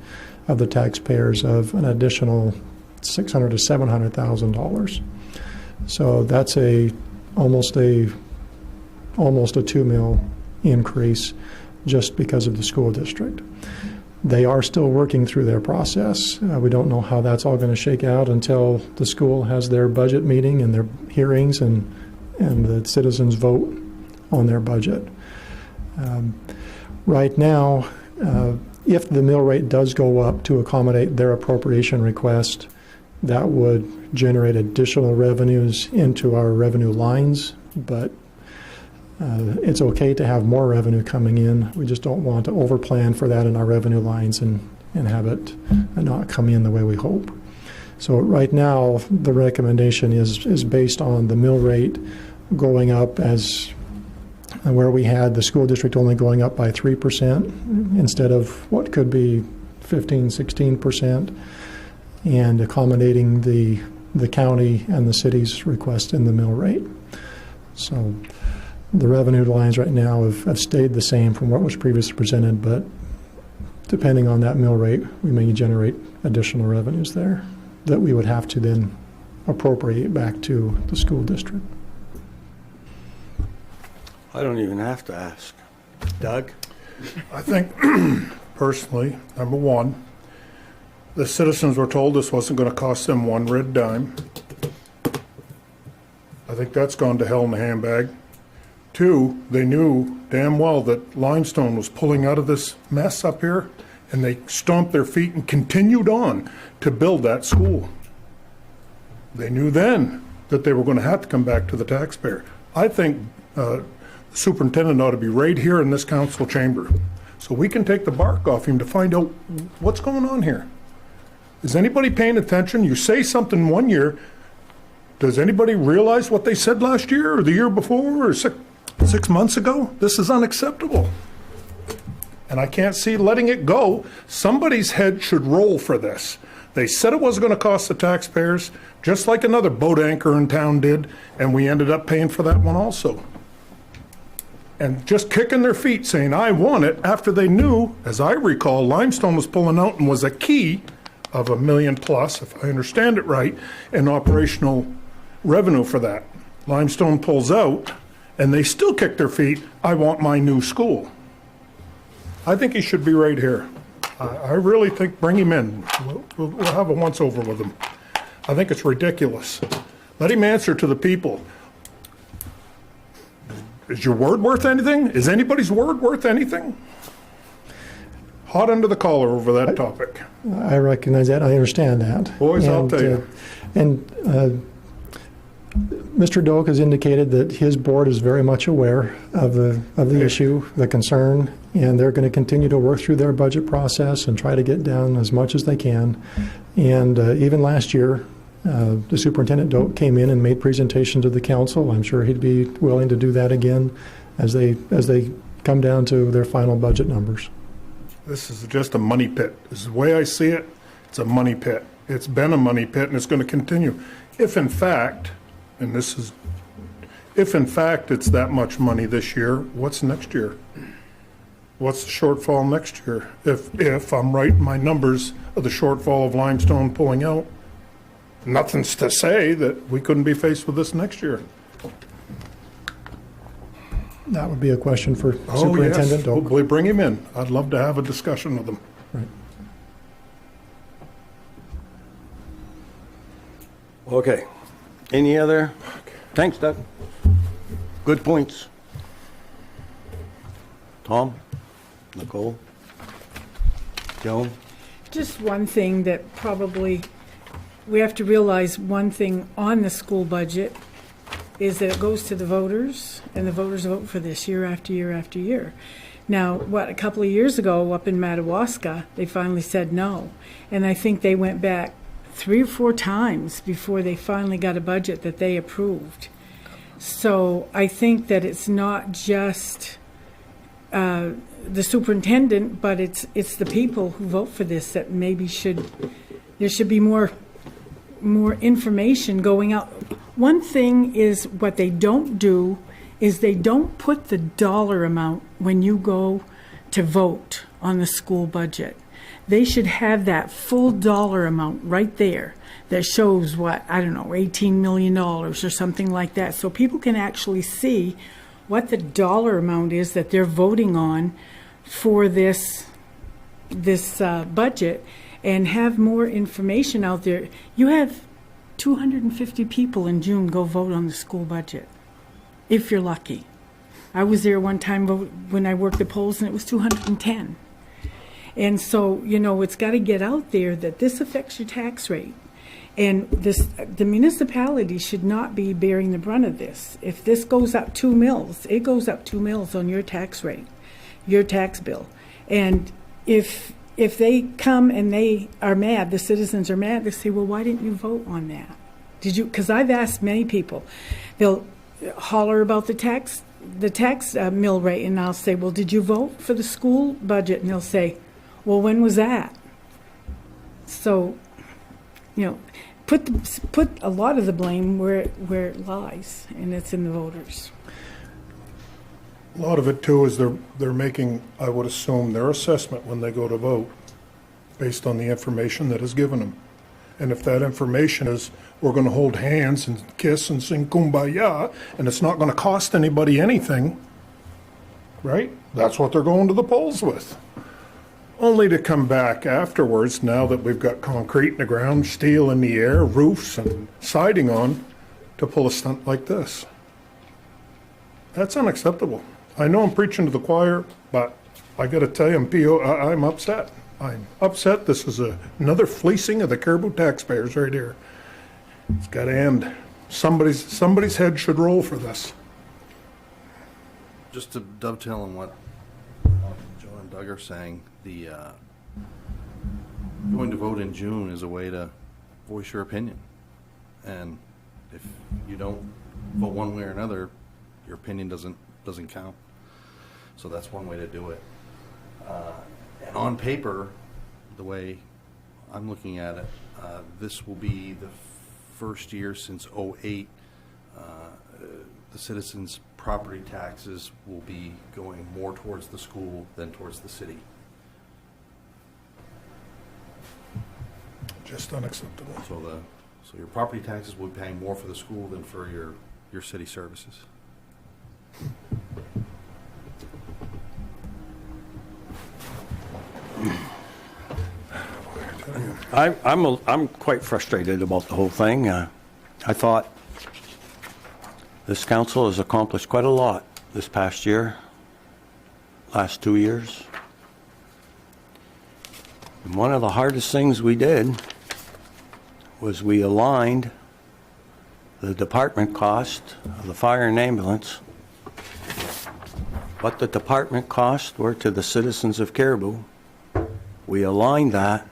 of the taxpayers of an additional $600,000 to $700,000. So that's a almost a 2 mil increase just because of the school district. They are still working through their process. We don't know how that's all going to shake out until the school has their budget meeting and their hearings and the citizens vote on their budget. Right now, if the mill rate does go up to accommodate their appropriation request, that would generate additional revenues into our revenue lines, but it's okay to have more revenue coming in. We just don't want to overplan for that in our revenue lines and have it not come in the way we hope. So right now, the recommendation is based on the mill rate going up as where we had the school district only going up by 3% instead of what could be 15, 16%, and accommodating the county and the city's request in the mill rate. So the revenue lines right now have stayed the same from what was previously presented, but depending on that mill rate, we may generate additional revenues there that we would have to then appropriate back to the school district. I don't even have to ask. Doug? I think, personally, number one, the citizens were told this wasn't going to cost them one red dime. I think that's gone to hell in a handbag. Two, they knew damn well that Limestone was pulling out of this mess up here, and they stomped their feet and continued on to build that school. They knew then that they were going to have to come back to the taxpayer. I think the superintendent ought to be right here in this council chamber so we can take the bark off him to find out what's going on here. Is anybody paying attention? You say something one year. Does anybody realize what they said last year or the year before or six months ago? This is unacceptable. And I can't see letting it go. Somebody's head should roll for this. They said it wasn't going to cost the taxpayers, just like another boat anchor in town did, and we ended up paying for that one also. And just kicking their feet saying, I want it, after they knew, as I recall, Limestone was pulling out and was a key of $1 million plus, if I understand it right, in operational revenue for that. Limestone pulls out, and they still kick their feet, I want my new school. I think he should be right here. I really think, bring him in. We'll have a once-over with him. I think it's ridiculous. Let him answer to the people. Is your word worth anything? Is anybody's word worth anything? Hot under the collar over that topic. I recognize that. I understand that. Boys, I'll tell you. Mr. Doak has indicated that his board is very much aware of the issue, the concern, and they're going to continue to work through their budget process and try to get down as much as they can. And even last year, the Superintendent Doak came in and made presentation to the council. I'm sure he'd be willing to do that again as they come down to their final budget numbers. This is just a money pit. This is the way I see it. It's a money pit. It's been a money pit, and it's going to continue. If in fact it's that much money this year, what's next year? What's the shortfall next year? If I'm right in my numbers of the shortfall of Limestone pulling out, nothing's to say that we couldn't be faced with this next year. That would be a question for Superintendent Doak. Hopefully bring him in. I'd love to have a discussion with him. Right. Okay. Any other? Thanks, Doug. Good points. Tom? Nicole? Joan? Just one thing that probably, we have to realize one thing on the school budget is that it goes to the voters, and the voters vote for this year after year after year. Now, a couple of years ago up in Madawaska, they finally said no. And I think they went back 3 or 4 times before they finally got a budget that they approved. So I think that it's not just the superintendent, but it's the people who vote for this that maybe there should be more information going out. One thing is what they don't do is they don't put the dollar amount when you go to vote on the school budget. they should have that full dollar amount right there that shows what, I don't know, $18 million or something like that. So people can actually see what the dollar amount is that they're voting on for this budget, and have more information out there. You have 250 people in June go vote on the school budget, if you're lucky. I was there one time when I worked the polls, and it was 210. And so, it's got to get out there that this affects your tax rate. And the municipality should not be bearing the brunt of this. If this goes up 2 mils, it goes up 2 mils on your tax rate, your tax bill. And if they come and they are mad, the citizens are mad, they say, well, why didn't you vote on that? Did you? Because I've asked many people. They'll holler about the tax mill rate, and I'll say, well, did you vote for the school budget? And they'll say, well, when was that? So, put a lot of the blame where it lies, and it's in the voters. A lot of it too is they're making, I would assume, their assessment when they go to vote based on the information that is given them. And if that information is, we're going to hold hands and kiss and sing Kumbaya, and it's not going to cost anybody anything, right? That's what they're going to the polls with. Only to come back afterwards, now that we've got concrete in the ground, steel in the air, roofs and siding on, to pull a stunt like this. That's unacceptable. I know I'm preaching to the choir, but I got to tell you, I'm upset. I'm upset. This is another fleecing of the Caribou taxpayers right here. It's got to end. Somebody's head should roll for this. Just to dovetail on what Joe and Doug are saying, the going to vote in June is a way to voice your opinion. And if you don't vote one way or another, your opinion doesn't count. So that's one way to do it. And on paper, the way I'm looking at it, this will be the first year since '08 the citizens' property taxes will be going more towards the school than towards the city. Just unacceptable. So your property taxes will be paying more for the school than for your city services. I'm quite frustrated about the whole thing. I thought this council has accomplished quite a lot this past year, last 2 years. And one of the hardest things we did was we aligned the department cost of the fire and ambulance, what the department costs were to the citizens of Caribou. We aligned that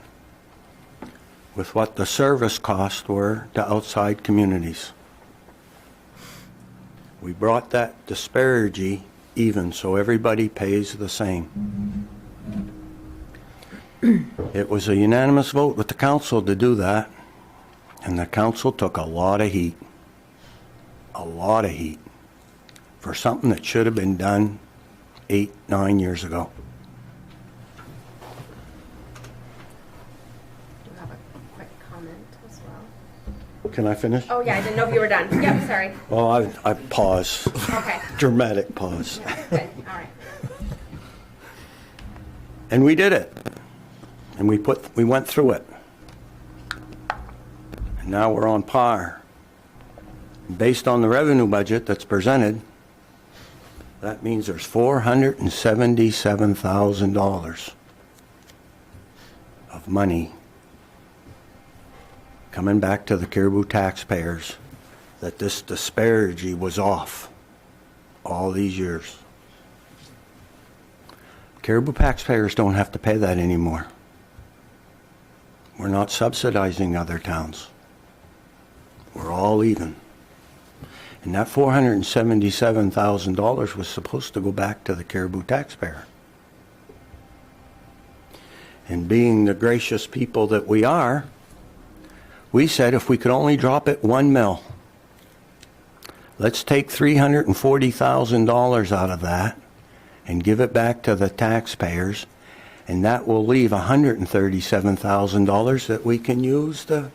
with what the service costs were to outside communities. We brought that disparity even so everybody pays the same. It was a unanimous vote with the council to do that, and the council took a lot of heat for something that should have been done 8-9 years ago. Do you have a quick comment as well? Can I finish? Oh, yeah, I didn't know if you were done. Yep, sorry. Well, I pause. Okay. Dramatic pause. Good, all right. And we did it. And we went through it. And now we're on par. Based on the revenue budget that's presented, that means there's $477,000 of money coming back to the Caribou taxpayers that this disparity was off all these years. Caribou taxpayers don't have to pay that anymore. We're not subsidizing other towns. We're all even. And that $477,000 was supposed to go back to the Caribou taxpayer. And being the gracious people that we are, we said if we could only drop it 1 mil, let's take $340,000 out of that and give it back to the taxpayers And that will leave $137,000 that we can use to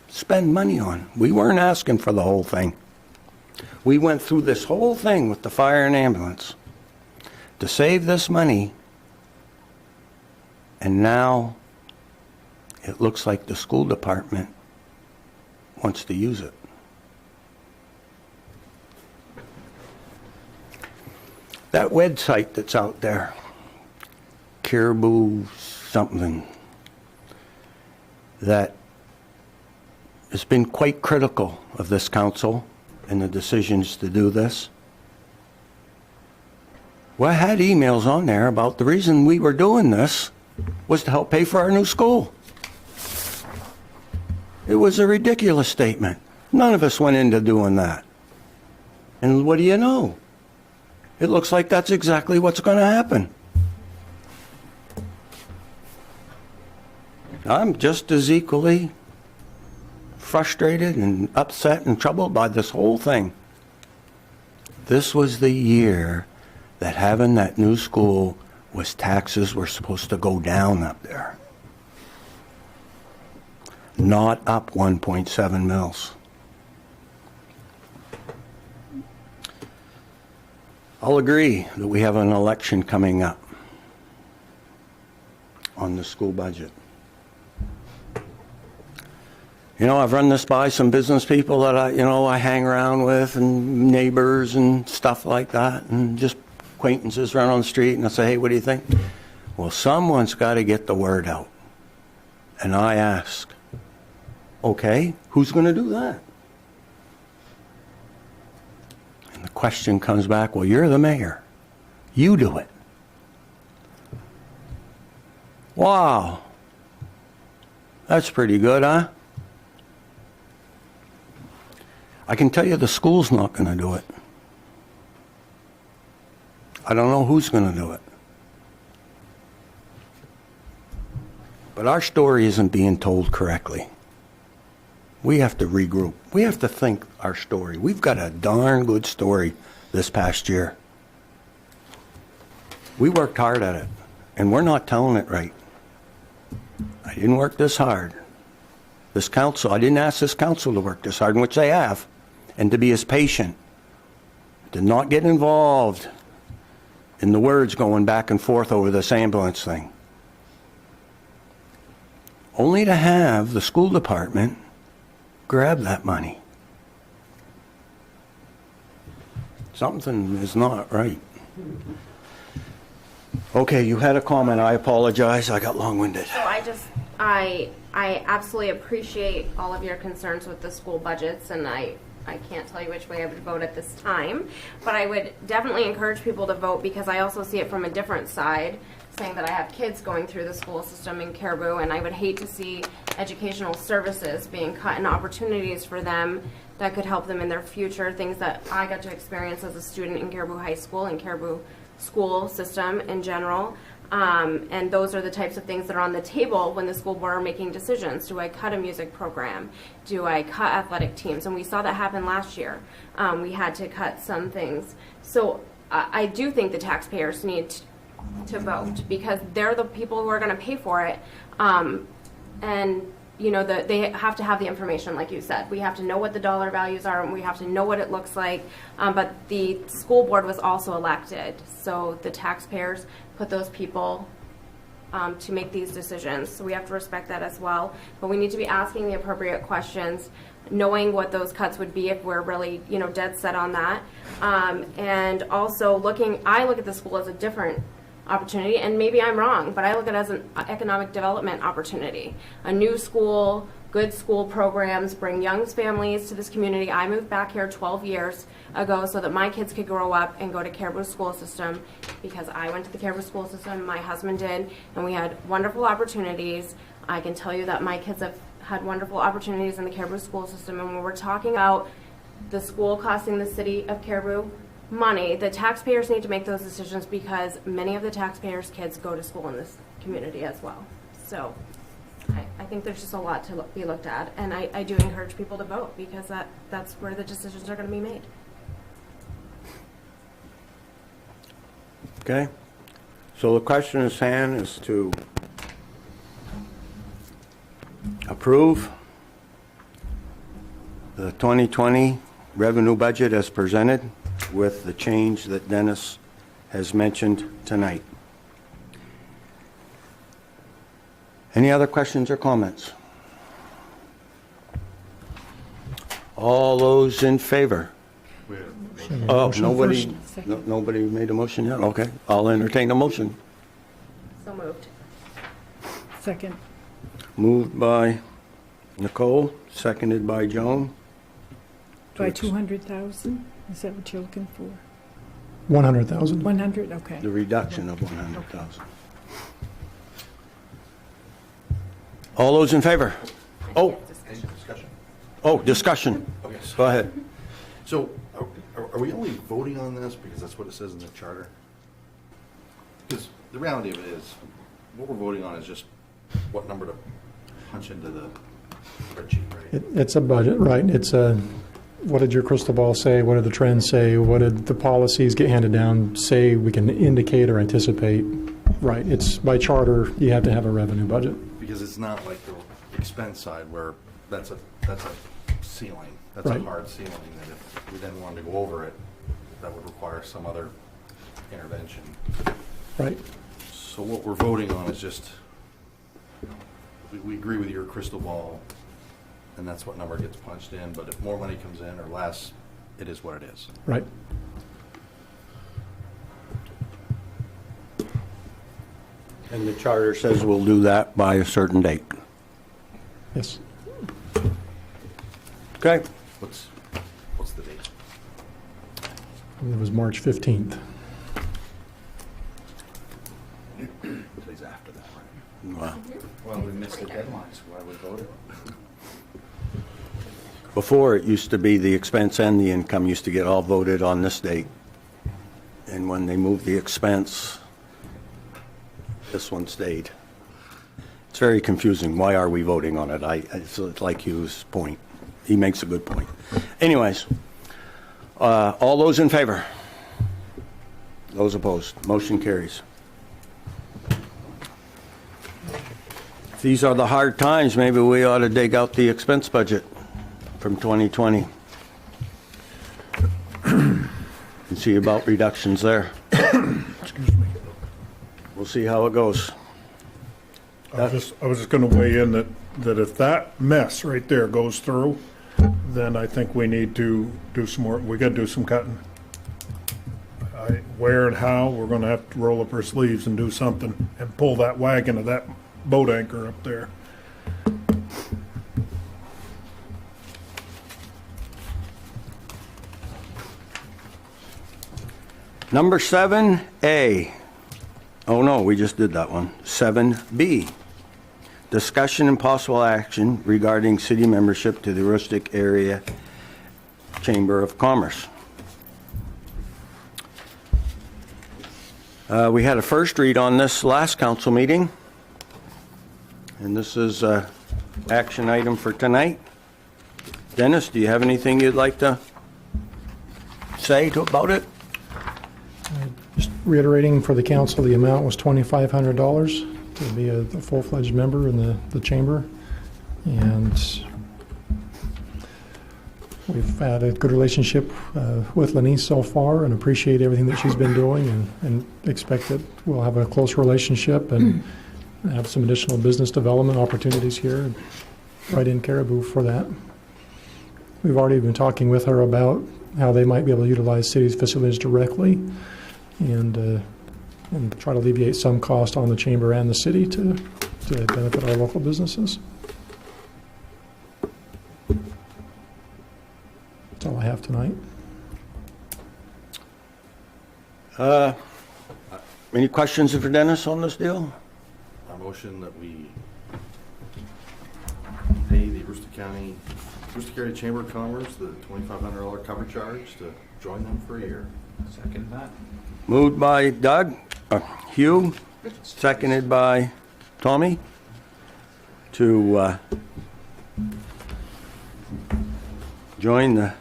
spend money on. We weren't asking for the whole thing. We went through this whole thing with the fire and ambulance to save this money, and now it looks like the school department wants to use it. That website that's out there, Caribou something, that has been quite critical of this council and the decisions to do this. Well, I had emails on there about the reason we were doing this was to help pay for our new school. It was a ridiculous statement. None of us went into doing that. And what do you know? It looks like that's exactly what's going to happen. I'm just as equally frustrated and upset and troubled by this whole thing. This was the year that having that new school was taxes were supposed to go down up there. Not up 1.7 mils. I'll agree that we have an election coming up on the school budget. You know, I've run this by some business people that I hang around with, and neighbors and stuff like that, and just acquaintances around on the street, and I say, hey, what do you think? Well, someone's got to get the word out. And I ask, okay, who's going to do that? And the question comes back, well, you're the mayor. You do it. Wow. That's pretty good, huh? I can tell you the school's not going to do it. I don't know who's going to do it. But our story isn't being told correctly. We have to regroup. We have to think our story. We've got a darn good story this past year. We worked hard at it, and we're not telling it right. I didn't work this hard. This council, I didn't ask this council to work this hard, which they have, and to be as patient, to not get involved in the words going back and forth over this ambulance thing. Only to have the school department grab that money. Something is not right. Okay, you had a comment. I apologize. I got long-winded. So I absolutely appreciate all of your concerns with the school budgets, and I can't tell you which way I would vote at this time, but I would definitely encourage people to vote, because I also see it from a different side, saying that I have kids going through the school system in Caribou, and I would hate to see educational services being cut and opportunities for them that could help them in their future, things that I got to experience as a student in Caribou High School and Caribou school system in general. And those are the types of things that are on the table when the school board are making decisions. Do I cut a music program? Do I cut athletic teams? And we saw that happen last year. We had to cut some things. So I do think the taxpayers need to vote, because they're the people who are going to pay for it. And you know, they have to have the information, like you said. We have to know what the dollar values are, and we have to know what it looks like. But the school board was also elected, so the taxpayers put those people to make these decisions. So we have to respect that as well. But we need to be asking the appropriate questions, knowing what those cuts would be if we're really, you know, dead set on that. And also I look at the school as a different opportunity, and maybe I'm wrong, but I look at it as an economic development opportunity. A new school, good school programs, bring young families to this community. I moved back here 12 years ago so that my kids could grow up and go to Caribou school system, because I went to the Caribou school system, my husband did, and we had wonderful opportunities. I can tell you that my kids have had wonderful opportunities in the Caribou school system, and when we're talking about the school costing the city of Caribou money, the taxpayers need to make those decisions, because many of the taxpayers' kids go to school in this community as well. So I think there's just a lot to be looked at, and I do encourage people to vote, because that's where the decisions are going to be made. Okay? So the question is, hand is to approve the 2020 revenue budget as presented with the change that Dennis has mentioned tonight. Any other questions or comments? All those in favor? Oh, nobody, nobody made a motion yet? Okay, I'll entertain a motion. So moved. Second. Moved by Nicole, seconded by Joan. By 200,000? Is that what you're looking for? 100,000. 100, okay. The reduction of 100,000. All those in favor? Oh, Discussion. discussion. Okay. Go ahead. So, are we only voting on this because that's what it says in the charter? Because the reality of it is, what we're voting on is just what number to punch into the spreadsheet, right? It's a budget, right? It's a, what did your crystal ball say? What did the trends say? What did the policies get handed down say we can indicate or anticipate? Right, it's by charter, you have to have a revenue budget. Because it's not like the expense side where that's a ceiling. That's a Right. hard ceiling that if we then wanted to go over it, that would require some other intervention. Right, So what we're voting on is just, we agree with your crystal ball, and that's what number gets punched in, but if more money comes in or less, it is what it is. right. And the charter says we'll do that by a certain date. Yes. Okay. What's the date? It was March 15th. Today's after that, right? Wow. Well, we missed the deadline, so why we voted? Before, it used to be the expense and the income used to get all voted on this date. And when they moved the expense, this one stayed. It's very confusing. Why are we voting on it? It's like Hugh's point. He makes a good point. Anyways, all those in favor? Those opposed? Motion carries. If these are the hard times, maybe we ought to dig out the expense budget from 2020 and see about reductions there. Excuse me. We'll see how it goes. I was just going to weigh in that if that mess right there goes through, then I think we need to do some more, we got to do some cutting. Where and how, we're going to have to roll up our sleeves and do something and pull that wagon of that boat anchor up there. Number 7A. Oh, no, we just did that one. 7B. Discussion and possible action regarding city membership to the Aroostook Area Chamber of Commerce. We had a first read on this last council meeting, and this is an action item for tonight. Dennis, do you have anything you'd like to say about it? Just reiterating for the council, the amount was $2,500 to be a full-fledged member in the chamber. And we've had a good relationship with Lenise so far and appreciate everything that she's been doing and expect that we'll have a close relationship and have some additional business development opportunities here right in Caribou for that. We've already been talking with her about how they might be able to utilize city's facilities directly and try to alleviate some cost on the chamber and the city to benefit our local businesses. That's all I have tonight. Any questions for Dennis on this deal? A motion that we pay the Aroostook Area Chamber of Commerce the $2,500 cover charge to join them for a year. Second that. Moved by Doug, Hugh, seconded by Tommy to join the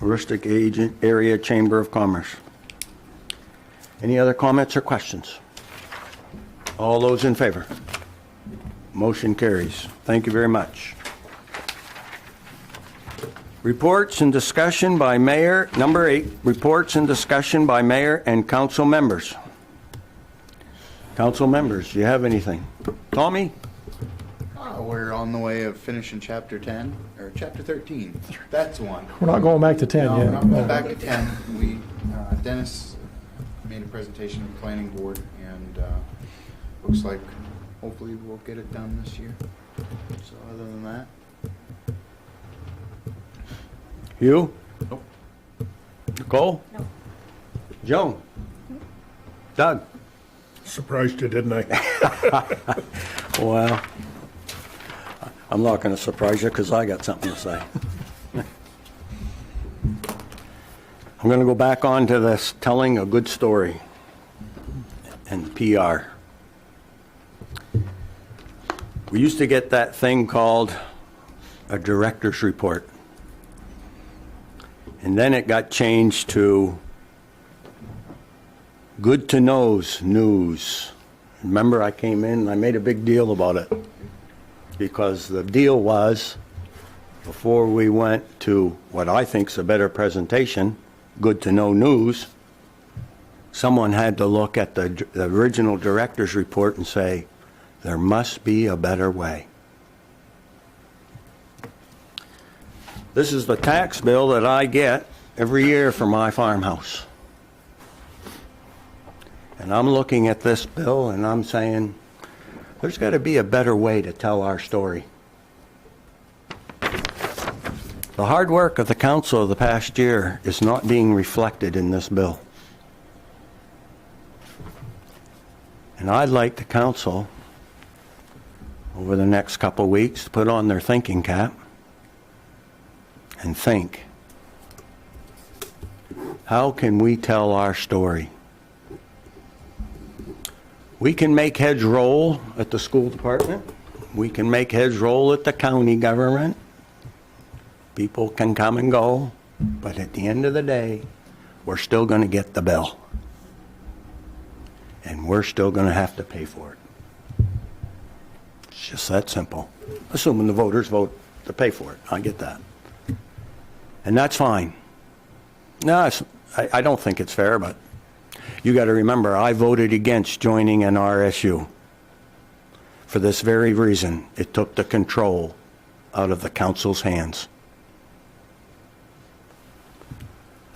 Aroostook Area Chamber of Commerce. Any other comments or questions? All those in favor? Motion carries. Thank you very much. Reports and discussion by mayor. Number 8, reports and discussion by mayor and council members. Council members, do you have anything? Tommy? We're on the way of finishing chapter 10, or chapter 13. That's the one. We're not going back to 10 No, yet. we're not going back to 10. Dennis made a presentation to the planning board, and looks like hopefully we'll get it done this year. So other than that, You? Nope. Nicole? No. Joan? Doug? Surprised you, didn't I? Well, I'm not going to surprise you because I got something to say. I'm going to go back on to this telling a good story and PR. We used to get that thing called a director's report. And then it got changed to good to know's news. Remember, I came in and I made a big deal about it because the deal was, before we went to what I think's a better presentation, good to know news, someone had to look at the original director's report and say, there must be a better way. This is the tax bill that I get every year for my farmhouse. And I'm looking at this bill and I'm saying, there's got to be a better way to tell our story. The hard work of the council of the past year is not being reflected in this bill. And I'd like the council, over the next couple of weeks, to put on their thinking cap and think, how can we tell our story? We can make heads roll at the school department. We can make heads roll at the county government. People can come and go, but at the end of the day, we're still going to get the bill. And we're still going to have to pay for it. It's just that simple. Assuming the voters vote to pay for it. I get that. And that's fine. No, I don't think it's fair, but you got to remember, I voted against joining an RSU for this very reason. It took the control out of the council's hands.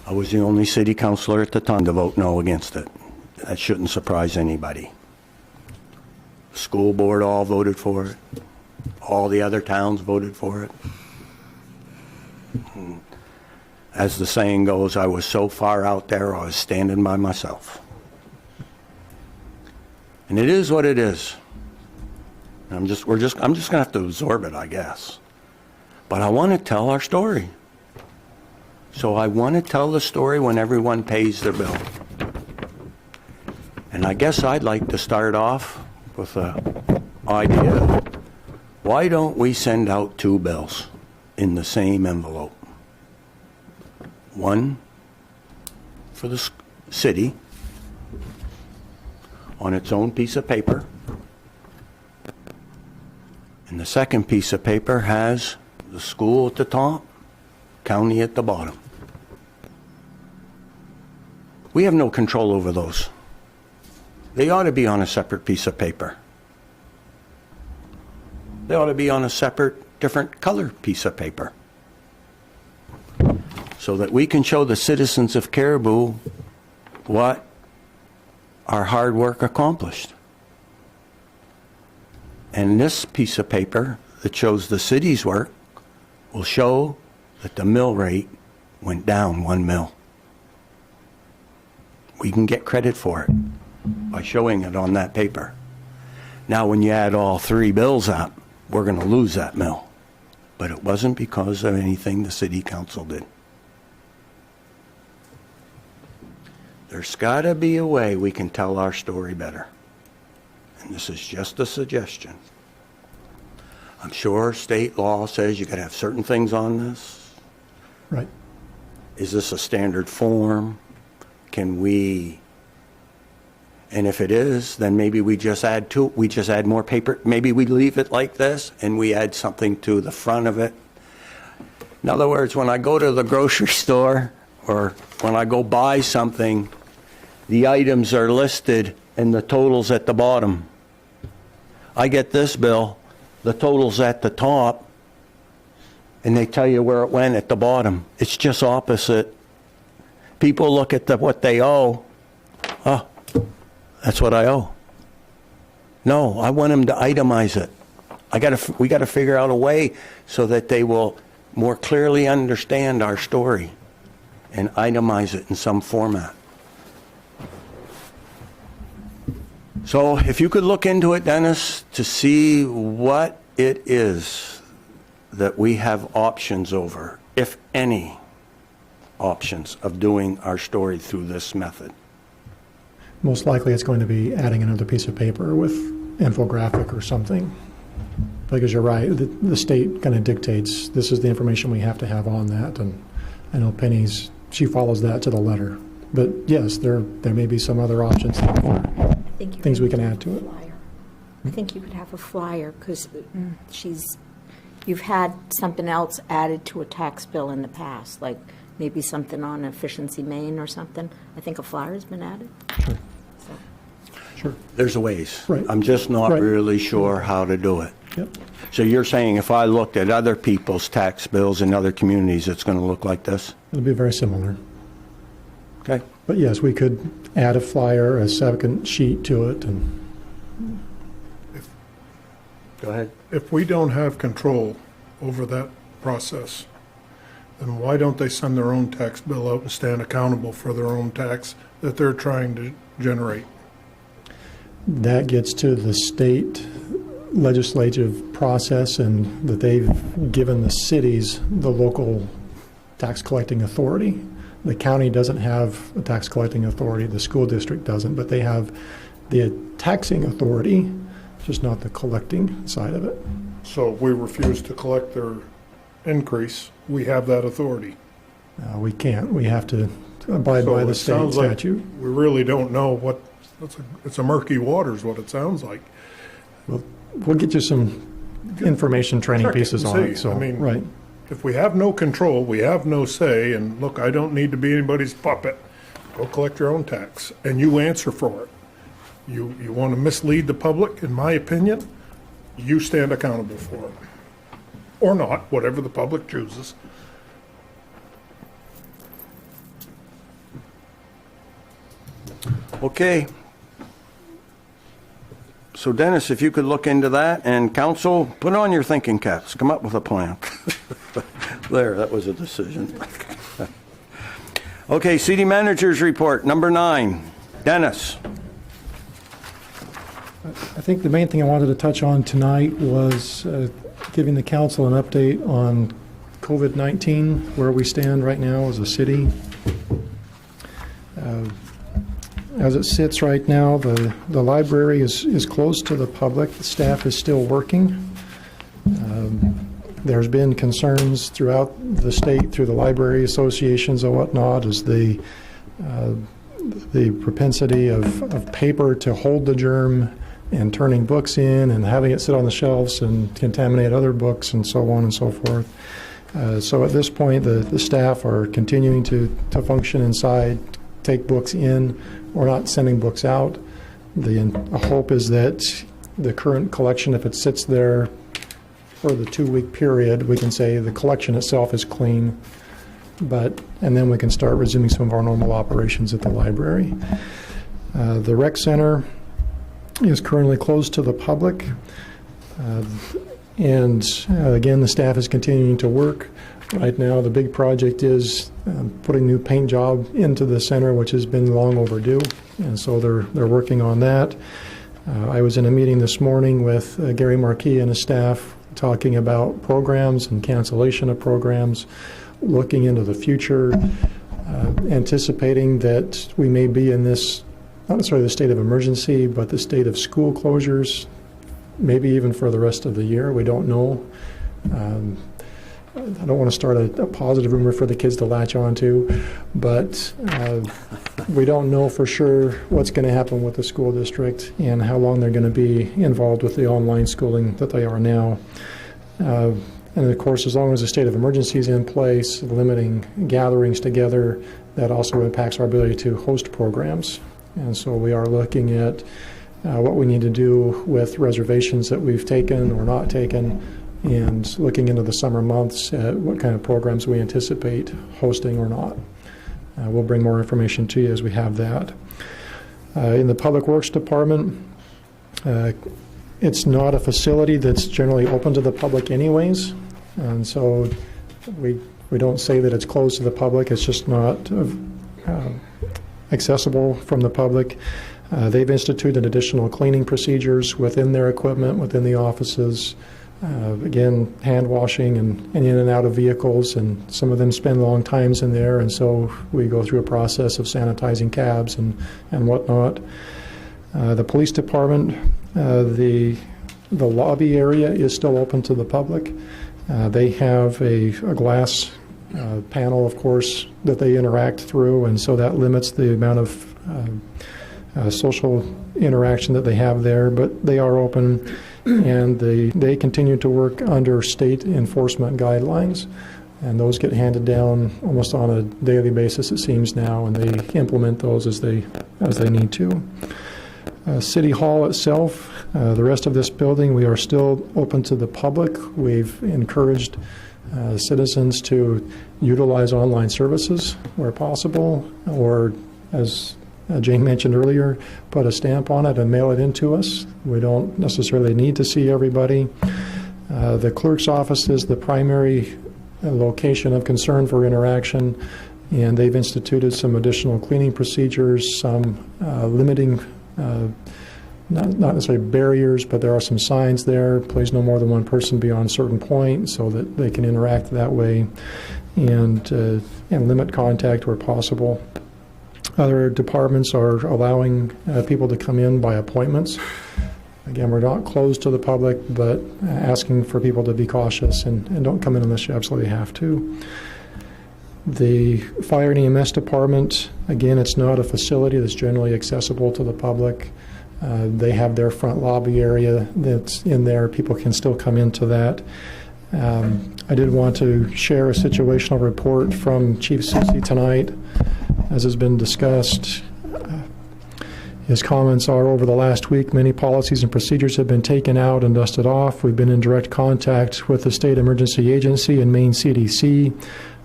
I was the only city councilor at the time to vote no against it. That shouldn't surprise anybody. The school board all voted for it. All the other towns voted for it. As the saying goes, I was so far out there, I was standing by myself. And it is what it is. I'm just going to have to absorb it, I guess. But I want to tell our story. So I want to tell the story when everyone pays their bill. And I guess I'd like to start off with an idea. Why don't we send out 2 bills in the same envelope? One for the city on its own piece of paper. And the second piece of paper has the school at the top, county at the bottom. We have no control over those. They ought to be on a separate piece of paper. They ought to be on a separate, different color piece of paper, so that we can show the citizens of Caribou what our hard work accomplished. And this piece of paper that shows the city's work will show that the mill rate went down 1 mil. We can get credit for it by showing it on that paper. Now, when you add all 3 bills up, we're going to lose that mill. But it wasn't because of anything the city council did. There's got to be a way we can tell our story better. And this is just a suggestion. I'm sure state law says you got to have certain things on this. Right. Is this a standard form? Can we And if it is, then maybe we just add more paper. Maybe we leave it like this and we add something to the front of it. In other words, when I go to the grocery store or when I go buy something, the items are listed and the total's at the bottom. I get this bill, the total's at the top, and they tell you where it went at the bottom. It's just opposite. People look at what they owe. Oh, that's what I owe. No, I want them to itemize it. We got to figure out a way so that they will more clearly understand our story and itemize it in some format. So if you could look into it, Dennis, to see what it is that we have options over, if any options of doing our story through this method. Most likely it's going to be adding another piece of paper with infographic or something. Because you're right, the state kind of dictates this is the information we have to have on that. And I know Penny's, she follows that to the letter. But yes, there may be some other options, things we can add to it. I think you could have a flyer because you've had something else added to a tax bill in the past, like maybe something on Efficiency Maine or something. I think a flyer's been added. Sure. Sure. There's a ways. Right. I'm just not Right. really sure how to do it. Yep. So you're saying if I looked at other people's tax bills in other communities, it's going to look like this? It'll be very similar. Okay. But yes, we could add a flyer, a second sheet to it, and Go ahead. If we don't have control over that process, then why don't they send their own tax bill out and stand accountable for their own tax that they're trying to generate? that gets to the state legislative process, and that they've given the cities the local tax collecting authority. The county doesn't have a tax collecting authority, the school district doesn't, but they have the taxing authority, just not the collecting side of it. So if we refuse to collect their increase, we have that authority. We can't. We have to abide So by the it state sounds like statute. we really don't know what, it's a murky waters, what it sounds like. We'll get you some information training Check it pieces and on see. it. So, I mean- right. If we have no control, we have no say, and look, I don't need to be anybody's puppet. Go collect your own tax, and you answer for it. You want to mislead the public, in my opinion, you stand accountable for it. Or not, whatever the public chooses. Okay. So Dennis, if you could look into that, and council, put on your thinking caps, come up with a plan. There, that was a decision. Okay, city manager's report, number 9. Dennis. I think the main thing I wanted to touch on tonight was giving the council an update on COVID-19, where we stand right now as a city. As it sits right now, the library is closed to the public. The staff is still working. There's been concerns throughout the state, through the library associations and whatnot, as the propensity of paper to hold the germ and turning books in and having it sit on the shelves and contaminate other books and so on and so forth. So at this point, the staff are continuing to function inside, take books in. We're not sending books out. The hope is that the current collection, if it sits there for the 2-week period, we can say the collection itself is clean, and then we can start resuming some of our normal operations at the library. The rec center is currently closed to the public, and again, the staff is continuing to work. Right now, the big project is putting new paint job into the center, which has been long overdue, and so they're working on that. I was in a meeting this morning with Gary Marquis and his staff talking about programs and cancellation of programs, looking into the future, anticipating that we may be in this, not necessarily the state of emergency, but the state of school closures, maybe even for the rest of the year. We don't know. I don't want to start a positive rumor for the kids to latch on to, but we don't know for sure what's going to happen with the school district and how long they're going to be involved with the online schooling that they are now. And of course, as long as the state of emergency is in place, limiting gatherings together, that also impacts our ability to host programs. And so we are looking at what we need to do with reservations that we've taken or not taken, and looking into the summer months at what kind of programs we anticipate hosting or not. We'll bring more information to you as we have that. In the Public Works Department, it's not a facility that's generally open to the public anyways, and so we don't say that it's closed to the public. It's just not accessible from the public. They've instituted additional cleaning procedures within their equipment, within the offices. Again, hand washing and in and out of vehicles, and some of them spend long times in there, and so we go through a process of sanitizing cabs and whatnot. The police department, the lobby area is still open to the public. They have a glass panel, of course, that they interact through, and so that limits the amount of social interaction that they have there, but they are open, and they continue to work under state enforcement guidelines, and those get handed down almost on a daily basis, it seems now, and they implement those as they need to. City Hall itself, the rest of this building, we are still open to the public. We've encouraged citizens to utilize online services where possible, or as Jane mentioned earlier, put a stamp on it and mail it in to us. We don't necessarily need to see everybody. The clerk's office is the primary location of concern for interaction, and they've instituted some additional cleaning procedures, some limiting, not necessarily barriers, but there are some signs there. Please no more than one person beyond a certain point, so that they can interact that way, and limit contact where possible. Other departments are allowing people to come in by appointments. Again, we're not closed to the public, but asking for people to be cautious and don't come in unless you absolutely have to. The Fire and EMS department, again, it's not a facility that's generally accessible to the public. They have their front lobby area that's in there. People can still come into that. I did want to share a situational report from Chief Susi tonight. As has been discussed, his comments are, over the last week, many policies and procedures have been taken out and dusted off. We've been in direct contact with the State Emergency Agency and Maine CDC.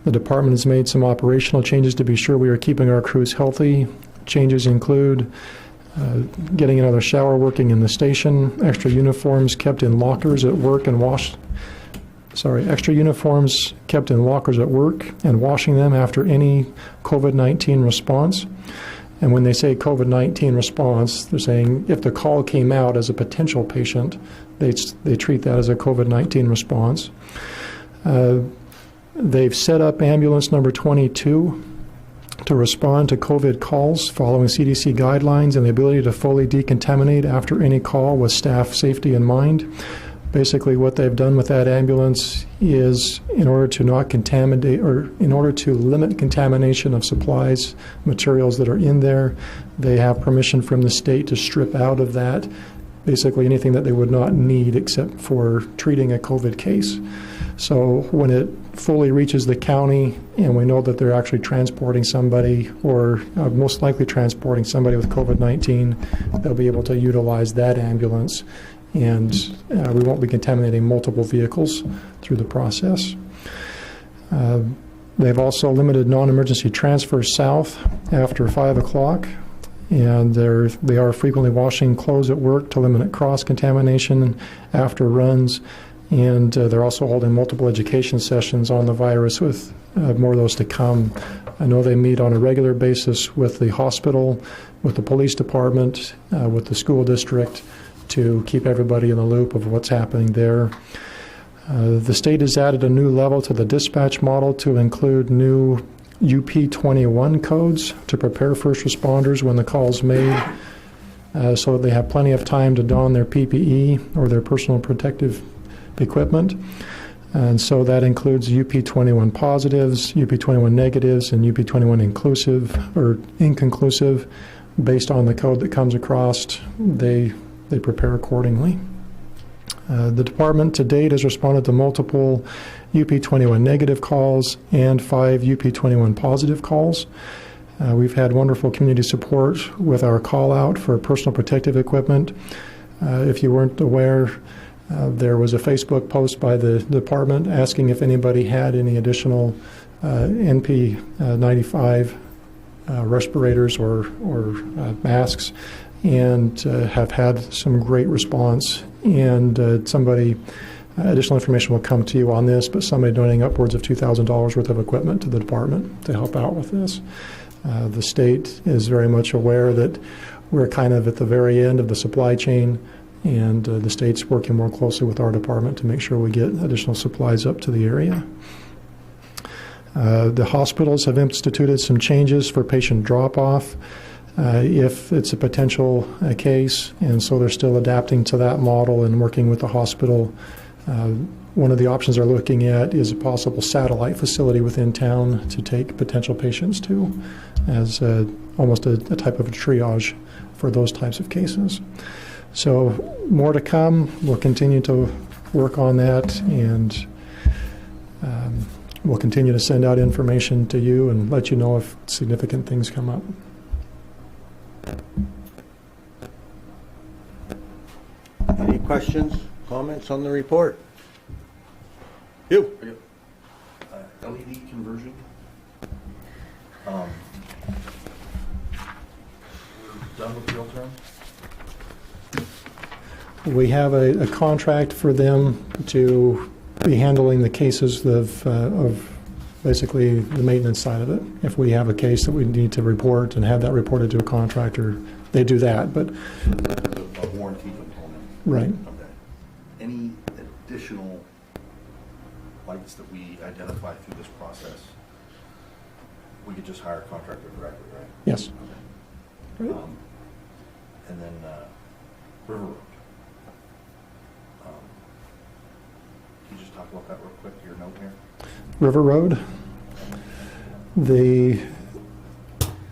The department has made some operational changes to be sure we are keeping our crews healthy. Changes include getting another shower working in the station, extra uniforms kept in lockers at work and extra uniforms kept in lockers at work and washing them after any COVID-19 response. And when they say COVID-19 response, they're saying if the call came out as a potential patient, they treat that as a COVID-19 response. They've set up ambulance number 22 to respond to COVID calls following CDC guidelines, and the ability to fully decontaminate after any call with staff safety in mind. Basically, what they've done with that ambulance is, in order to not contaminate, or in order to limit contamination of supplies, materials that are in there, they have permission from the state to strip out of that basically anything that they would not need except for treating a COVID case. So when it fully reaches the county and we know that they're actually transporting somebody, or most likely transporting somebody with COVID-19, they'll be able to utilize that ambulance, and we won't be contaminating multiple vehicles through the process. They've also limited non-emergency transfers south after 5 o'clock, and they are frequently washing clothes at work to limit cross-contamination after runs, and they're also holding multiple education sessions on the virus, with more of those to come. I know they meet on a regular basis with the hospital, with the police department, with the school district, to keep everybody in the loop of what's happening there. The state has added a new level to the dispatch model to include new UP21 codes to prepare first responders when the call's made, so that they have plenty of time to don their PPE or their personal protective equipment. And so that includes UP21 positives, UP21 negatives, and UP21 inclusive or inconclusive. Based on the code that comes across, they prepare accordingly. The department to date has responded to multiple UP21 negative calls and 5 UP21 positive calls. We've had wonderful community support with our call out for personal protective equipment. If you weren't aware, there was a Facebook post by the department asking if anybody had any additional NP95 respirators or masks, and have had some great response. And additional information will come to you on this, but somebody donating upwards of $2,000 worth of equipment to the department to help out with this. The state is very much aware that we're kind of at the very end of the supply chain, and the state's working more closely with our department to make sure we get additional supplies up to the area. The hospitals have instituted some changes for patient drop-off if it's a potential case, and so they're still adapting to that model and working with the hospital. One of the options they're looking at is a possible satellite facility within town to take potential patients to, as almost a type of a triage for those types of cases. So more to come. We'll continue to work on that, and we'll continue to send out information to you and let you know if significant things come up. Any questions, comments on the report? You. LED conversion. We're done with real term? We have a contract for them to be handling the cases of basically the maintenance side of it. If we have a case that we need to report and have that reported to a contractor, they do that. But A warranty component. right. Okay. Any additional lights that we identify through this process, we could just hire a contractor directly, right? Yes. Okay. Right. And then River Road. Can you just talk about that real quick, your note here? River Road.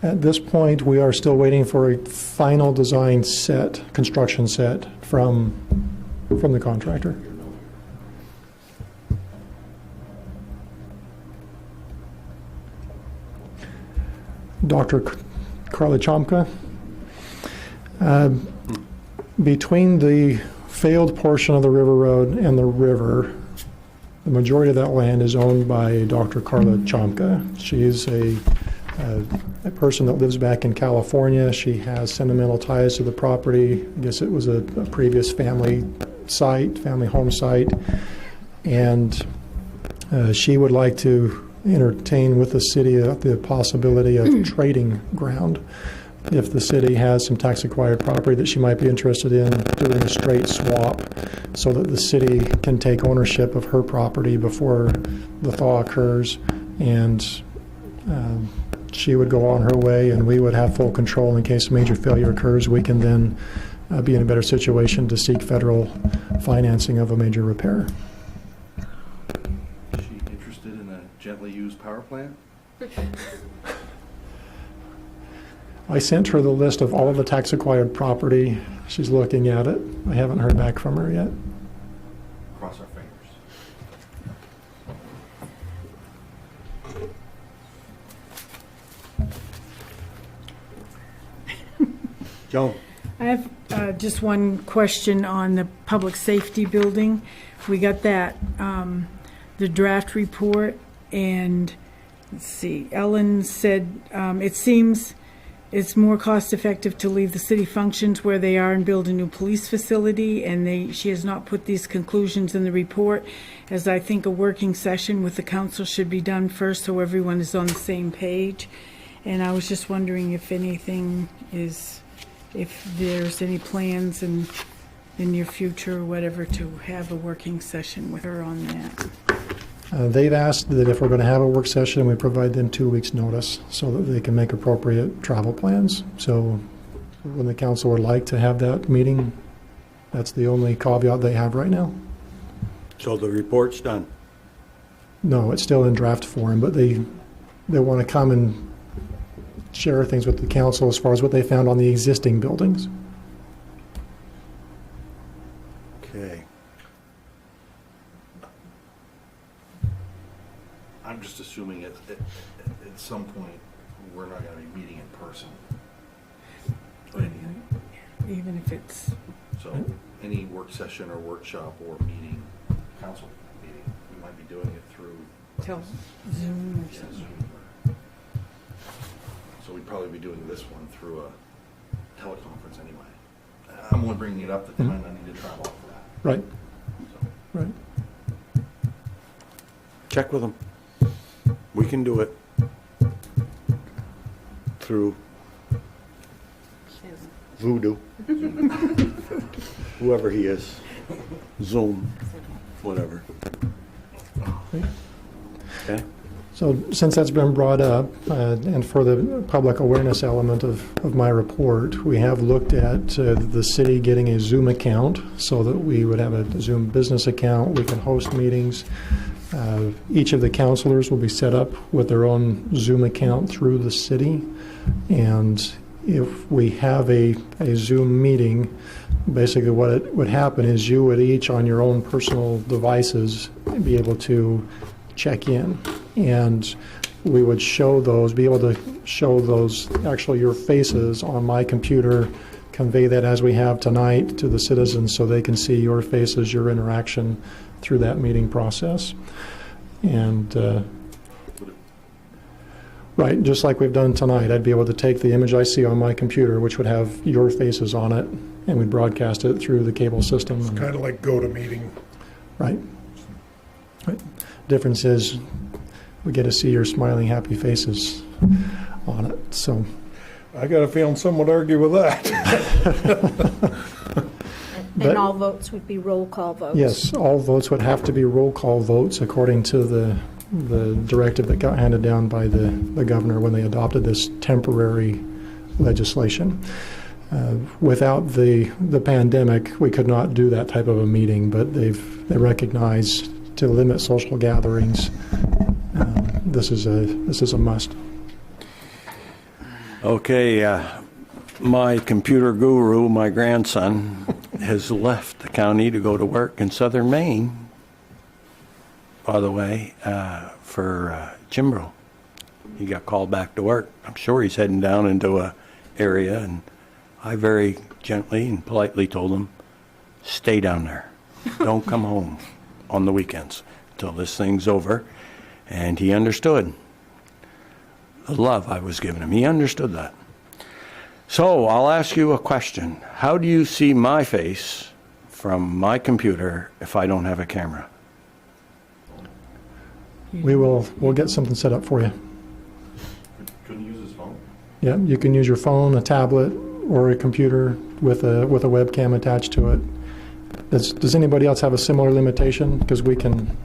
At this point, we are still waiting for a final design set, construction set from the contractor. Dr. Carla Chomka. Between the failed portion of the River Road and the river, the majority of that land is owned by Dr. Carla Chomka. She is a person that lives back in California. She has sentimental ties to the property. I guess it was a previous family home site. And she would like to entertain with the city the possibility of trading ground. If the city has some tax-acquired property that she might be interested in, doing a straight swap so that the city can take ownership of her property before the thaw occurs, and she would go on her way and we would have full control in case major failure occurs. We can then be in a better situation to seek federal financing of a major repair. Is she interested in a gently used power plant? I sent her the list of all of the tax-acquired property. She's looking at it. I haven't heard back from her yet. Cross our fingers. Joan. I have just one question on the public safety building. We got that, the draft report, and let's see, Ellen said it seems it's more cost-effective to leave the city functions where they are and build a new police facility, and she has not put these conclusions in the report, as I think a working session with the council should be done first so everyone is on the same page. And I was just wondering if there's any plans in the near future or whatever to have a working session with her on that. They've asked that if we're going to have a work session, we provide them 2 weeks' notice so that they can make appropriate travel plans. So when the council would like to have that meeting, that's the only caveat they have right now. So the report's done. No, it's still in draft form, but they want to come and share things with the council as far as what they found on the existing buildings. Okay. I'm just assuming at some point, we're not gonna be meeting in person. Even if it's, So any work session or workshop or meeting, council meeting, we might be doing it through. tell Zoom or Yeah, something. Zoom. So we'd probably be doing this one through a teleconference anyway. I'm only bringing it up that they might not need to travel for that. Right, So, right. Check with them. We can do it through Voodoo. Whoever he is. Zoom, whatever. Okay? So since that's been brought up, and for the public awareness element of my report, we have looked at the city getting a Zoom account so that we would have a Zoom business account. We can host meetings. Each of the counselors will be set up with their own Zoom account through the city. And if we have a Zoom meeting, basically what it would happen is you would each on your own personal devices be able to check in. And we would be able to show those, actually your faces on my computer, convey that as we have tonight to the citizens so they can see your faces, your interaction through that meeting process. And right, just like we've done tonight, I'd be able to take the image I see on my computer, which would have your faces on it, and we'd broadcast it through the cable system. It's kind of like GoToMeeting. Right. Right. Difference is we get to see your smiling, happy faces on it. So I got a feeling some would argue with that. But- And all votes would be roll call votes. yes, all votes would have to be roll call votes according to the directive that got handed down by the governor when they adopted this temporary legislation. Without the pandemic, we could not do that type of a meeting, but they recognized to limit social gatherings. This is a must. Okay, my computer guru, my grandson, has left the county to go to work in southern Maine, by the way, for Chimbro. He got called back to work. I'm sure he's heading down into a area, and I very gently and politely told him, stay down there. Don't come home on the weekends until this thing's over. And he understood the love I was giving him. He understood that. So I'll ask you a question. How do you see my face from my computer if I don't have a camera? We'll get something set up for you. Couldn't use his phone. Yeah, you can use your phone, a tablet, or a computer with a webcam attached to it. Does anybody else have a similar limitation? Because we can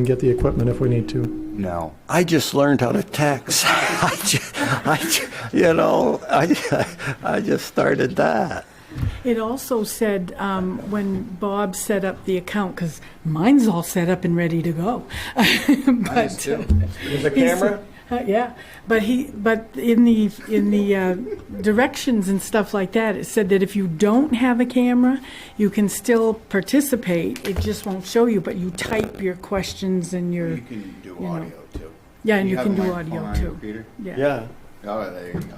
get the equipment if we need to. No. I just learned how to text. I just started that. It also said when Bob set up the account, because mine's all set up and ready to go. Nice, too. With a he camera? said- yeah, but in the directions and stuff like that, it said that if you don't have a camera, you can still participate. It just won't show you, but you type your questions and your You can do know. audio too. yeah, and you have can a do microphone audio on your too. computer? Yeah. Yeah. Oh, there you go.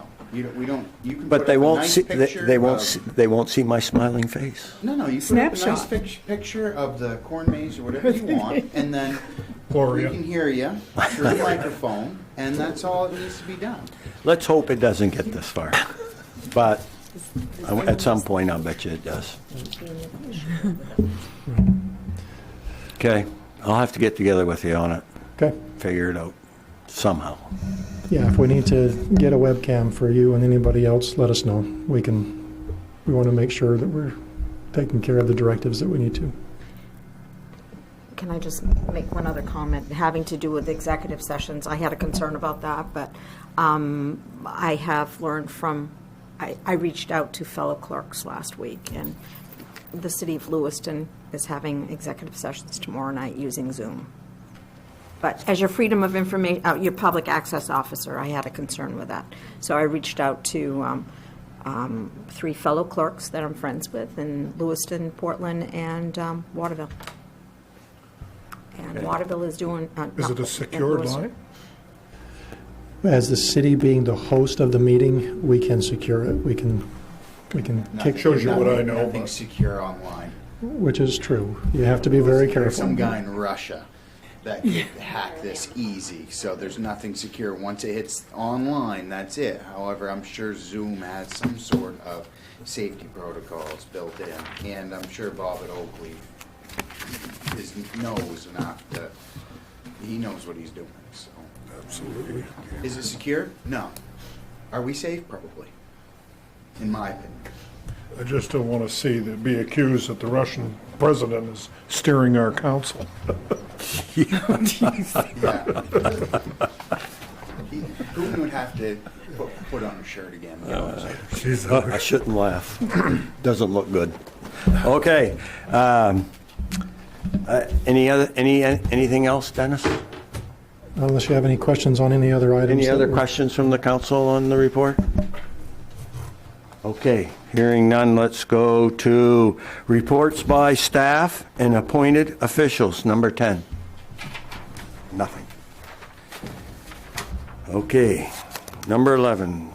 We don't. You can. But put they up a won't nice see. picture They won't. of- They won't see my smiling face. No, you put up a nice Snapshot. picture of the corn maze or whatever you want, and then we Gloria. can hear you through the microphone, and that's all that needs to be done. Let's hope it doesn't get this far. But at some point, I'll bet you it does. Okay. I'll have to get together with you on it. Okay. Figure it out somehow. Yeah, if we need to get a webcam for you and anybody else, let us know. We want to make sure that we're taking care of the directives that we need to. Can I just make one other comment having to do with executive sessions? I had a concern about that, but I have learned I reached out to fellow clerks last week, and the city of Lewiston is having executive sessions tomorrow night using Zoom. But as your freedom of information, your public access officer, I had a concern with that. So I reached out to 3 fellow clerks that I'm friends with in Lewiston, Portland, and Waterville. And Waterville is doing... Is it a secured line? As the city being the host of the meeting, we can secure it. We can kick, Shows you what I know, Nothing but- secure online. which is true. You have to be very There's careful. some guy in Russia that could hack this easy, so there's nothing secure. Once it hits online, that's it. However, I'm sure Zoom has some sort of safety protocols built in, and I'm sure Bob at Oakley knows enough that he knows what he's doing. So, Absolutely. is it secure? No. Are we safe? Probably. In my opinion. I just don't want to see that be accused that the Russian president is steering our council. Yeah. Putin would have to put on a shirt again. I shouldn't laugh. Doesn't look good. Okay. Anything else, Dennis? Unless you have any questions on any other items. Any that other were- questions from the council on the report? Okay, hearing none, let's go to reports by staff and appointed officials, number 10. Nothing. Okay, number 11.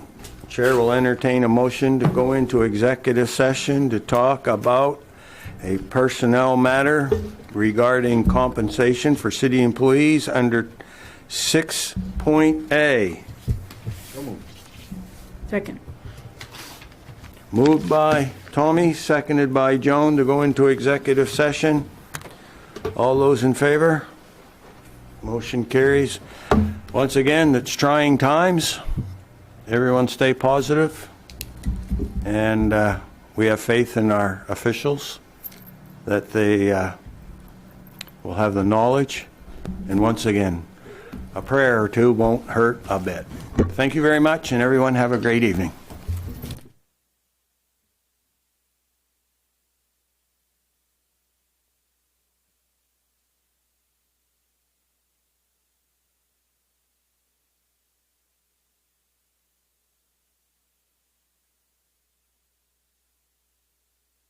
Chair will entertain a motion to go into executive session to talk about a personnel matter regarding compensation for city employees under 6.A. Second. Moved by Tommy, seconded by Joan to go into executive session. All those in favor? Motion carries. Once again, it's trying times. Everyone stay positive. And we have faith in our officials that they will have the knowledge. And once again, a prayer or two won't hurt a bit. Thank you very much, and everyone have a great evening.